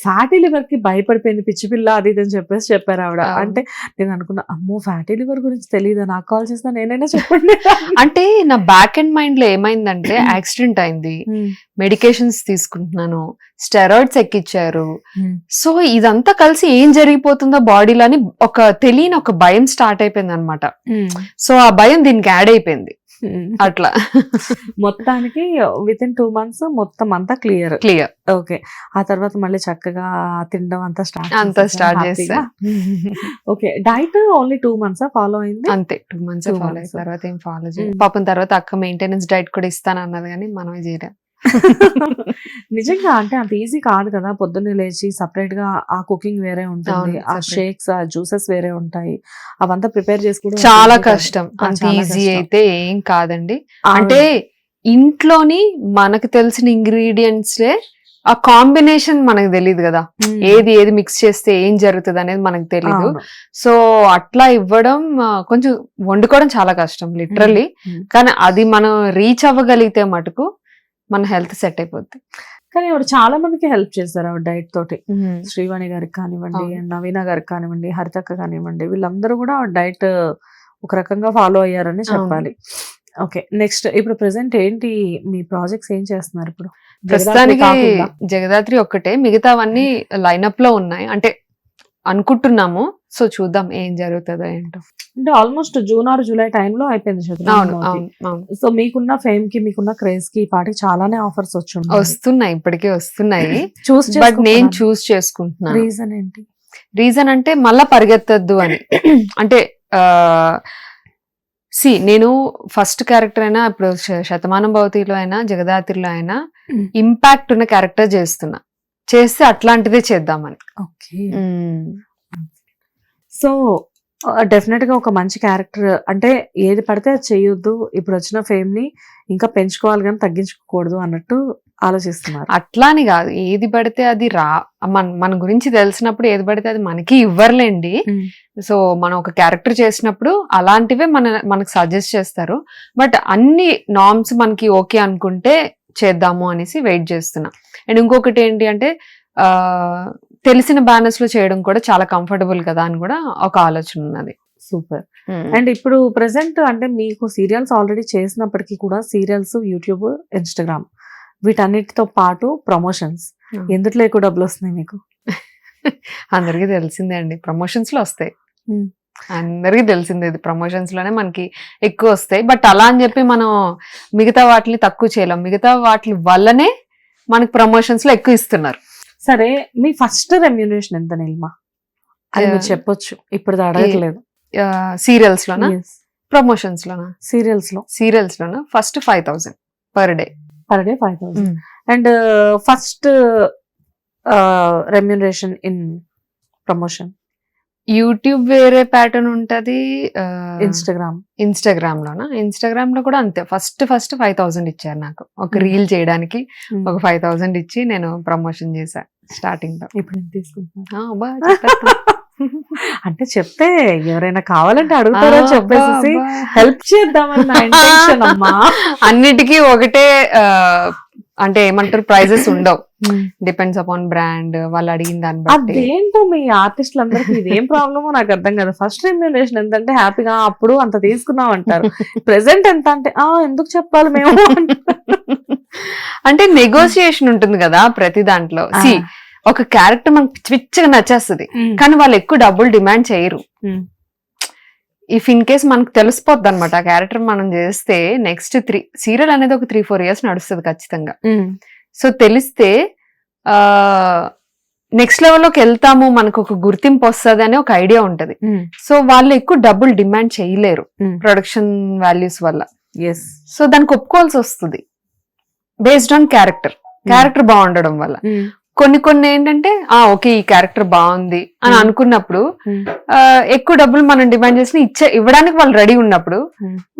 Fatty liver కి భయపడిపోయింది, పిచ్చి పిల్ల అది ఇది అని చెప్పేసి చెప్పారు ఆవిడ. అంటే నేను అనుకున్నా, అమ్మో ఫ్యాటీ లివర్ గురించి తెలియదా, నాకు కాల్ చేసినా నేనైనా చెప్పండి అంటే. నా బ్యాక్ అండ్ మైండ్ లో ఏమైందంటే, యాక్సిడెంట్ అయింది, మెడికేషన్స్ తీసుకుంటున్నాను, స్టెరాయిడ్స్ ఎక్కిచ్చారు, సో ఇదంతా కలిసి ఏం జరిగిపోతుందో బాడీలో అని ఒక తెలియని ఒక భయం స్టార్ట్ అయిపోయింది అనమాట. సో ఆ భయం దీనికి యాడ్ అయిపోయింది అట్లా. మొత్తానికి విత్ ఇన్ 2 months మొత్తం అంతా క్లియర్. ఓకే, ఆ తర్వాత మళ్ళీ చక్కగా తినడం అంతా స్టార్ట్ చేస్తా. Okay, diet only 2 months follow అయింది అంతే. 2 months ఫాలో అయిన తర్వాత ఏం ఫాలో చేయాలి పాపం. తర్వాత అక్క మెయింటెనెన్స్ డైట్ కూడా ఇస్తాను అన్నది, కానీ మనమే చేయలే. నిజంగా అంటే అంత ఈజీ కాదు కదా, పొద్దున్నే లేచి సపరేట్ గా ఆ కుకింగ్ వేరే ఉంటుంది, ఆ షేక్స్ ఆ జ్యూసెస్ వేరే ఉంటాయి, అవంతా ప్రిపేర్ చేసుకోవడం చాలా కష్టం. అంత ఈజీ అయితే ఏం కాదండి. అంటే ఇంట్లోని మనకు తెలిసిన ఇంగ్రీడియంట్స్ ఆ కాంబినేషన్ మనకు తెలియదు కదా, ఏది మిక్స్ చేస్తే ఏం జరుగుతుంది అనేది మనకు తెలీదు. సో అట్లా ఇవ్వడం కొంచెం వండుకోవడం చాలా కష్టం లిటరల్లీ. కానీ అది మనం రీచ్ అవ్వగలిగితే మటుకు మన హెల్త్ సెట్ అయిపోద్ది. కానీ ఆవిడ చాలా మందికి హెల్ప్ చేస్తారు ఆవిడ డైట్ తోటి. శ్రీవాణి గారికి కానివ్వండి, నవీన గారికి కానివ్వండి, హరితక్క కానివ్వండి, వీళ్ళందరూ కూడా ఆవిడ డైట్ ఒక రకంగా ఫాలో అయ్యారని అవును. చెప్పాలి. ఓకే. నెక్స్ట్ ఇప్పుడు ప్రెజెంట్ ఏంటి మీ ప్రాజెక్ట్స్ ఏం చేస్తున్నారు ఇప్పుడు? జగదాత్రి ప్రస్తుతానికి కాకుండా? జగదాత్రి ఒక్కటే, మిగతావన్నీ లైనప్ లో ఉన్నాయి, అంటే అనుకుంటున్నాము. సో చూద్దాం ఏం జరుగుతుందో ఏంటో. అంటే ఆల్మోస్ట్ జూన్ ఆర్ జూలై టైంలో అయిపోయింది శతమానం అవును భవతి. అవును అవును సో మీకున్న ఫేమ్ కి మీకున్న క్రేజ్ కి ఈ పాటికి చాలానే ఆఫర్స్ వచ్చి వస్తున్నాయి, ఇప్పటికే వస్తున్నాయి. చూస్ బట్ నేను చూస్ చేసుకుంటున్నాను. రీజన్ ఏంటి? రీజన్ అంటే మళ్ళా పరిగెత్తద్దు అని. అంటే నేను ఫస్ట్ క్యారెక్టర్ అయినా ఇప్పుడు శతమానం భవతిలో అయినా జగదాత్రిలో అయినా ఇంపాక్ట్ ఉన్న క్యారెక్టర్ చేస్తే అట్లాంటిదే చేద్దామని. ఓకే. సో డెఫినెట్ గా ఒక మంచి క్యారెక్టర్, అంటే ఏది పడితే అది చేయొద్దు, ఇప్పుడు వచ్చిన ఫేమ్ ని ఇంకా పెంచుకోవాలి కానీ తగ్గించుకోకూడదు అన్నట్టు ఆలోచిస్తున్నారు. అట్లా అని కాదు, ఏది పడితే అది మన గురించి తెలిసినప్పుడు ఏది పడితే అది మనకి ఇవ్వర్లేండి. సో మనం ఒక క్యారెక్టర్ చేసినప్పుడు అలాంటివే మనకు సజెస్ట్ చేస్తారు. బట్ అన్ని నార్మ్స్ మనకి ఓకే అనుకుంటే చేద్దాము అనేసి వెయిట్ చేస్తున్నా. అండ్ ఇంకొకటి ఏంటి అంటే తెలిసిన బ్యానర్స్ లో చేయడం కూడా చాలా కంఫర్టబుల్ కదా అని కూడా ఒక ఆలోచన ఉన్నది. సూపర్. అండ్ ఇప్పుడు ప్రెసెంట్ అంటే మీకు సీరియల్స్ ఆల్రెడీ చేసినప్పటికీ కూడా సీరియల్స్, యూట్యూబ్, ఇన్స్టాగ్రామ్ వీటన్నిటితో పాటు ప్రమోషన్స్, ఎందుట్లో ఎక్కువ డబ్బులు వస్తున్నాయి మీకు? అందరికీ తెలిసిందే అండి, ప్రమోషన్స్ లో వస్తాయి. అందరికీ తెలిసిందే, ఇది ప్రమోషన్స్ లోనే మనకి ఎక్కువ వస్తాయి. బట్ అలా అని చెప్పి మనం మిగతా వాటిని తక్కువ చేయలేం. మిగతా వాటి వల్లనే మనకి ప్రమోషన్స్ లో ఎక్కువ ఇస్తున్నారు. సరే, మీ ఫస్ట్ రెమ్యూనరేషన్ ఎంత నిల్మా? అది మీరు చెప్పొచ్చు, ఇప్పుడు అడగట్లేదు. సీరియల్స్ లోనా ప్రమోషన్స్ లోనా? సీరియల్స్ లోనా first 5,000 per day 5,000. And first remuneration in promotion? YouTube వేరే ప్యాటర్న్ ఉంటది, ఇన్స్టాగ్రామ్ లో కూడా అంతే. ఫస్ట్ 5,000 ఇచ్చారు నాకు ఒక రీల్ చేయడానికి. ఒక 5,000 ఇచ్చి నేను ప్రమోషన్ చేశా స్టార్టింగ్ లో. ఇప్పుడు నేను తీసుకుంటున్నాను. అంటే చెప్తే ఎవరైనా కావాలంటే అడుగుతారో చెప్పేసి హెల్ప్ చేద్దామని నా ఇంటెన్షన్ అమ్మా. అన్నిటికీ ఒకటే అంటే ఏమంటారు, ప్రైజెస్ ఉండవు. డిపెండ్స్ అపాన్ బ్రాండ్, వాళ్ళు అడిగిన దాన్ని బట్టి. అదేంటో మీ ఆర్టిస్టులందరికీ ఇదేం ప్రాబ్లమో నాకు అర్థం కాదు. ఫస్ట్ రెమ్యూనరేషన్ ఎంతంటే హ్యాపీగా అప్పుడు అంత తీసుకున్నాం అంటారు, ప్రెసెంట్ ఎంత అంటే ఎందుకు చెప్పాలి మేము అంటే నెగోసియేషన్ ఉంటుంది కదా ప్రతి దాంట్లో. ఒక క్యారెక్టర్ మనకు పిచ్చిగా నచ్చేస్తుంది కానీ వాళ్ళు ఎక్కువ డబ్బులు డిమాండ్ చేయరు. ఇఫ్ ఇన్ కేస్ మనకు తెలిసిపోద్ది అనమాట ఆ క్యారెక్టర్ మనం చేస్తే నెక్స్ట్ సీరియల్ అనేది ఒక 3-4 years నడుస్తుంది ఖచ్చితంగా. సో తెలిస్తే నెక్స్ట్ లెవెల్లోకి వెళ్తాము, మనకు ఒక గుర్తింపు వస్తుంది అనే ఒక ఐడియా ఉంటది. సో వాళ్ళు ఎక్కువ డబ్బులు డిమాండ్ చేయలేరు ప్రొడక్షన్ వాల్యూస్ వల్ల. సో దానికి ఒప్పుకోవాల్సి వస్తుంది బేస్డ్ ఆన్ క్యారెక్టర్ బాగుండడం వల్ల. కొన్ని ఏంటంటే ఓకే ఈ క్యారెక్టర్ బాగుంది అని అనుకున్నప్పుడు ఎక్కువ డబ్బులు మనం డిమాండ్ చేసి ఇవ్వడానికి వాళ్ళు రెడీ ఉన్నప్పుడు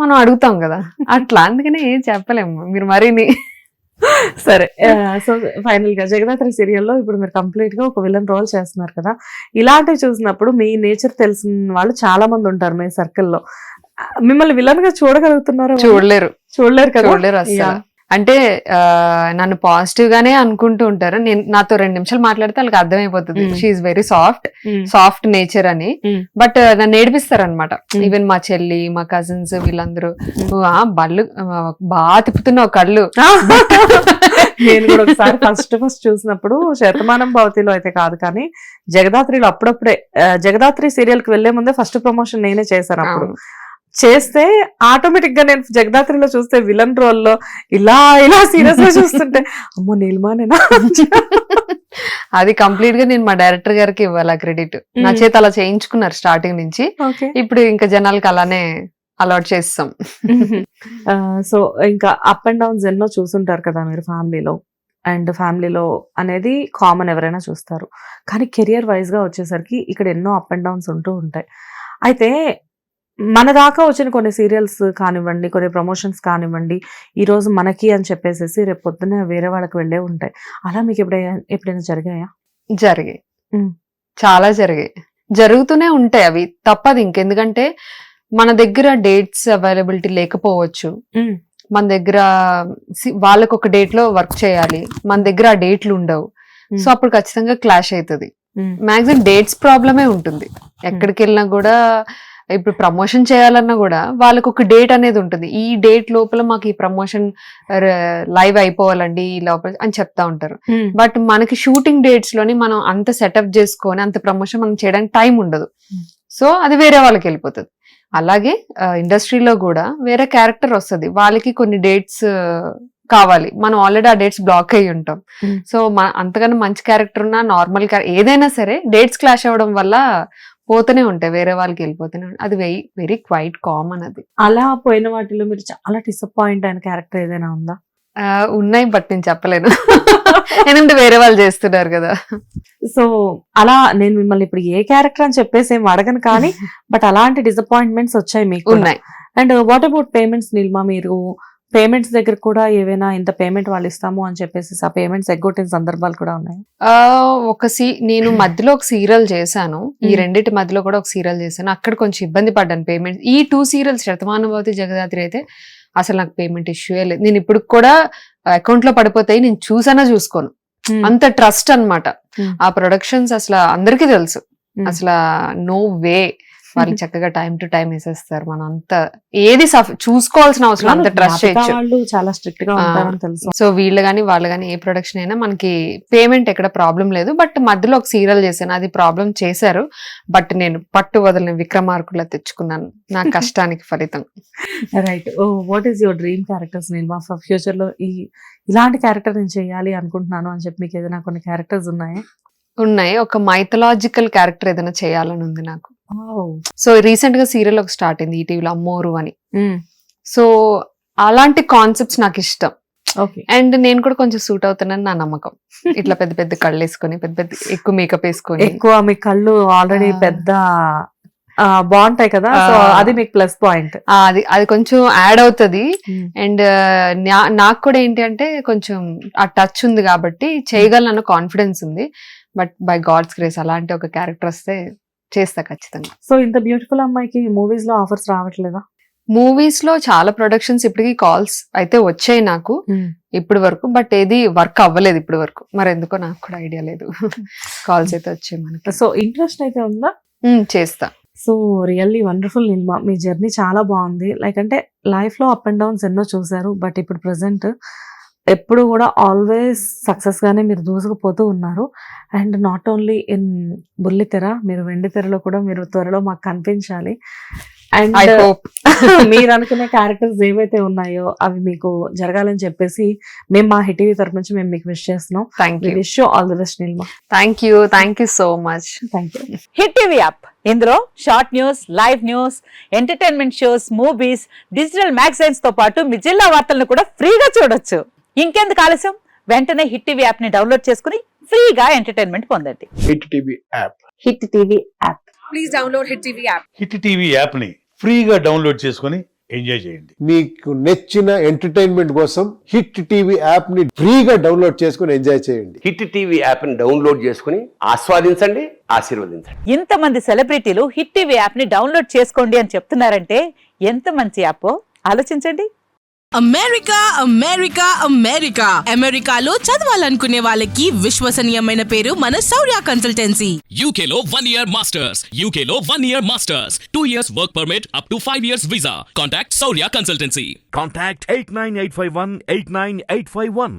మనం అడుగుతాం కదా, అట్లా. అందుకనే ఏం చెప్పలేము మీరు మరీని. సరే, సో ఫైనల్ గా జగదాత్రి సీరియల్లో ఇప్పుడు మీరు కంప్లీట్ గా ఒక విలన్ రోల్ చేస్తున్నారు కదా. ఇలాంటివి చూసినప్పుడు మీ నేచర్ తెలిసిన వాళ్ళు చాలా మంది ఉంటారు మీ సర్కిల్లో. మిమ్మల్ని విలన్ గా చూడగలుగుతున్నారా? చూడలేరు కదా. చూడలేరు అసలు. అంటే నన్ను పాజిటివ్ గానే అనుకుంటూ ఉంటారు. నేను నాతో 2 నిమిషాలు మాట్లాడితే వాళ్ళకి అర్థమైపోతుంది షీఈ్ వెరీ సాఫ్ట్ నేచర్ అని. బట్ నన్ను ఏడిపిస్తారు అనమాట. ఈవెన్ మా చెల్లి, మా కజిన్స్ వీళ్ళందరూ బళ్ళు బాగా తిప్పుతున్నావు కళ్ళు. నేను కూడా ఒకసారి ఫస్ట్ చూసినప్పుడు శతమానం భవతిలో అయితే కాదు కానీ జగదాత్రిలో అప్పుడప్పుడే జగదాత్రి సీరియల్ కి వెళ్లే ముందే ఫస్ట్ ప్రమోషన్ నేనే చేశాను. అప్పుడు చేస్తే ఆటోమేటిక్ గా నేను జగదాత్రిలో చూస్తే విలన్ రోల్లో ఇలా సీరియస్ గా చూస్తుంటే అమ్మో నీలిమానేనా. అది కంప్లీట్ గా నేను మా డైరెక్టర్ గారికి ఇవ్వాలి క్రెడిట్. నా చేత అలా చేయించుకున్నారు స్టార్టింగ్ నుంచి. ఇప్పుడు ఇంకా జనాలకి అలానే అలవాటు చేస్తాం. సో ఇంకా అప్ అండ్ డౌన్స్ ఎన్నో చూసుంటారు కదా మీరు ఫ్యామిలీలో. అండ్ ఫ్యామిలీలో అనేది కామన్, ఎవరైనా చూస్తారు. కానీ కెరియర్ వైజ్ గా వచ్చేసరికి ఇక్కడ ఎన్నో అప్ అండ్ డౌన్స్ ఉంటూ ఉంటాయి. అయితే మన దాకా వచ్చిన కొన్ని సీరియల్స్ కానివ్వండి, కొన్ని ప్రమోషన్స్ కానివ్వండి, ఈ రోజు మనకి అని చెప్పేసి రేపు పొద్దున్న వేరే వాళ్ళకి వెళ్ళే ఉంటాయి. అలా మీకు ఎప్పుడైనా జరిగాయా? జరిగాయి, చాలా జరిగాయి, జరుగుతూనే ఉంటాయి. అవి తప్పదు ఇంకెందుకంటే మన దగ్గర డేట్స్ అవైలబిలిటీ లేకపోవచ్చు. మన దగ్గర వాళ్ళకి ఒక డేట్ లో వర్క్ చేయాలి, మన దగ్గర ఆ డేట్లు ఉండవు. సో అప్పుడు ఖచ్చితంగా క్లాష్ అవుతుంది. మాక్సిమం డేట్స్ ప్రాబ్లమే ఉంటుంది. ఎక్కడికి వెళ్ళినా కూడా ఇప్పుడు ప్రమోషన్ చేయాలన్నా కూడా వాళ్ళకి ఒక డేట్ అనేది ఉంటుంది. ఈ డేట్ లోపల మాకు ఈ ప్రమోషన్ లైవ్ అయిపోవాలండి ఈ లోపల అని చెప్తా ఉంటారు. బట్ మనకి షూటింగ్ డేట్స్ లోని మనం అంత సెటప్ చేసుకొని అంత ప్రమోషన్ మనం చేయడానికి టైం ఉండదు. సో అది వేరే వాళ్ళకి వెళ్ళిపోతుంది. అలాగే ఇండస్ట్రీలో కూడా వేరే క్యారెక్టర్ వస్తుంది, వాళ్ళకి కొన్ని డేట్స్ కావాలి, మనం ఆల్రెడీ ఆ డేట్స్ బ్లాక్ అయ్యి ఉంటాం. సో అంతకన్నా మంచి క్యారెక్టర్ ఉన్నా నార్మల్ ఏదైనా సరే డేట్స్ క్లాష్ అవ్వడం వల్ల పోతూనే ఉంటాయి, వేరే వాళ్ళకి వెళ్ళిపోతూనే ఉంటాయి. అది వెరీ క్వైట్ కామన్. అది అలా పోయిన వాటిలో మీరు చాలా డిసప్పాయింట్ అయిన క్యారెక్టర్ ఏదైనా ఉందా? ఉన్నాయి, బట్ నేను చెప్పలేను ఎందుకంటే వేరే వాళ్ళు చేస్తున్నారు కదా. సో అలా నేను మిమ్మల్ని ఇప్పుడు ఏ క్యారెక్టర్ అని చెప్పేసి ఏం అడగను కానీ బట్ అలాంటి డిసప్పాయింట్మెంట్స్ వచ్చాయి మీకు? ఉన్నాయి. And what about payments Neelima? మీరు పేమెంట్స్ దగ్గర కూడా ఏవైనా ఇంత పేమెంట్ వాళ్ళు ఇస్తాము అని చెప్పేసి ఆ పేమెంట్స్ ఎగ్గొట్టిన సందర్భాలు కూడా ఉన్నాయి? నేను మధ్యలో ఒక సీరియల్ చేశాను, ఈ రెండింటి మధ్యలో కూడా ఒక సీరియల్ చేశాను. అక్కడ కొంచెం ఇబ్బంది పడ్డాను పేమెంట్. ఈ 2 సీరియల్స్ శతమానుభవతి జగదాత్రి అయితే అసలు నాకు పేమెంట్ ఇష్యూ లేదు. నేను ఇప్పుడు కూడా అకౌంట్ లో పడిపోతాయి, నేను చూసుకోను, అంత ట్రస్ట్ అన్నమాట. ఆ ప్రొడక్షన్స్ అసలు అందరికీ తెలుసు, అసలు నో వే వాళ్ళు చక్కగా టైం టు టైం వేసేస్తారు. మనం అంత ఏది చూసుకోవాల్సిన అవసరం, అంత ట్రస్ట్ చేయొచ్చు. వాళ్ళు చాలా స్ట్రిక్ట్ గా ఉంటారని తెలుసు. సో వీళ్ళు గానీ వాళ్ళు గానీ ఏ ప్రొడక్షన్ అయినా మనకి పేమెంట్ ఎక్కడ ప్రాబ్లం లేదు. బట్ మధ్యలో ఒక సీరియల్ చేశాను, అది ప్రాబ్లం చేశారు. బట్ నేను పట్టు వదలని విక్రమార్కులా తెచ్చుకున్నాను నా కష్టానికి ఫలితం. Right. What is your dream characters Neelima? For future లో ఇలాంటి క్యారెక్టర్ నేను చేయాలి అనుకుంటున్నాను అని చెప్పి మీకు ఏదైనా కొన్ని క్యారెక్టర్స్ ఉన్నాయా? ఉన్నాయి. ఒక మైథలాజికల్ క్యారెక్టర్ ఏదైనా చేయాలని ఉంది నాకు. సో రీసెంట్ గా సీరియల్ ఒక స్టార్ట్ అయింది ఈటీవీలో, అమ్మోరు అని. సో అలాంటి కాన్సెప్ట్స్ నాకు ఇష్టం. అండ్ నేను కూడా కొంచెం సూట్ అవుతానని నా నమ్మకం. ఇట్లా పెద్ద పెద్ద కళ్ళు వేసుకొని, పెద్ద పెద్ద ఎక్కువ మేకప్ వేసుకొని. ఎక్కువ మీ కళ్ళు ఆల్రెడీ పెద్ద బాగుంటాయి కదా, సో అది మీకు ప్లస్ పాయింట్. అది కొంచెం యాడ్ అవుతుంది. అండ్ నాకు కూడా ఏంటి అంటే కొంచెం ఆ టచ్ ఉంది కాబట్టి చేయగలనన్న కాన్ఫిడెన్స్ ఉంది. బట్ బై గాడ్స్ గ్రేస్ అలాంటి ఒక క్యారెక్టర్ వస్తే చేస్తా ఖచ్చితంగా. సో ఇంత బ్యూటిఫుల్ అమ్మాయికి మూవీస్ లో ఆఫర్స్ రావట్లేదా? మూవీస్ లో చాలా ప్రొడక్షన్స్ ఇప్పటికి కాల్స్ అయితే వచ్చాయి నాకు ఇప్పటి వరకు, బట్ ఏది వర్క్ అవ్వలేదు ఇప్పటి వరకు. మరి ఎందుకో నాకు కూడా ఐడియా లేదు. కాల్స్ అయితే వచ్చాయి మనకి. సో ఇంట్రెస్ట్ అయితే ఉందా? చేస్తా. సో రియల్లీ వండర్ఫుల్ నీలిమా, మీ జర్నీ చాలా బాగుంది. లైక్ అంటే లైఫ్ లో అప్ అండ్ డౌన్స్ ఎన్నో చూసారు, బట్ ఇప్పుడు ప్రెసెంట్ ఎప్పుడు కూడా ఆల్వేస్ సక్సెస్ గానే మీరు దూసుకుపోతూ ఉన్నారు. అండ్ నాట్ ఓన్లీ ఇన్ బుల్లితెర, మీరు వెండి తెరలో కూడా మీరు త్వరలో మాకు కనిపించాలి. అండ్ మీరు అనుకునే క్యారెక్టర్స్ ఏవైతే ఉన్నాయో అవి మీకు జరగాలని చెప్పేసి మేము మా హిట్ టీవీ తరపు నుంచి మేము మీకు విష్ చేస్తున్నాం. Wish you all the best Neelima. Thank you so much. Thank you. Hit TV app, ఇందులో short news, live news, entertainment shows, movies, digital magazines తో పాటు మీ జిల్లా వార్తలను కూడా ఫ్రీగా చూడొచ్చు. ఇంకెందుకు ఆలస్యం, వెంటనే హిట్ టీవీ యాప్ ని డౌన్లోడ్ చేసుకుని ఫ్రీగా ఎంటర్టైన్మెంట్ పొందండి. Hit TV app. Hit TV app. Please download hit TV app. Hit TV app ని ఫ్రీగా డౌన్లోడ్ చేసుకొని ఎంజాయ్ చేయండి. మీకు నచ్చిన ఎంటర్టైన్మెంట్ కోసం హిట్ టీవీ యాప్ ని ఫ్రీగా డౌన్లోడ్ చేసుకొని ఎంజాయ్ చేయండి. హిట్ టీవీ యాప్ ని డౌన్లోడ్ చేసుకుని ఆస్వాదించండి, ఆశీర్వదించండి. ఇంతమంది సెలబ్రిటీలు హిట్ టీవీ యాప్ ని డౌన్లోడ్ చేసుకోండి అని చెప్తున్నారంటే ఎంత మంచి యాప్ ఆలోచించండి. అమెరికా అమెరికా అమెరికా అమెరికాలో చదవాలనుకునే వాళ్ళకి విశ్వసనీయమైన పేరు మన శౌర్య కన్సల్టెన్సీ. UK లో 1 year masters, UK లో 1 year masters, 2 years work permit up to 5 years visa. Contact Saurya Consultancy. Contact 89851 89851.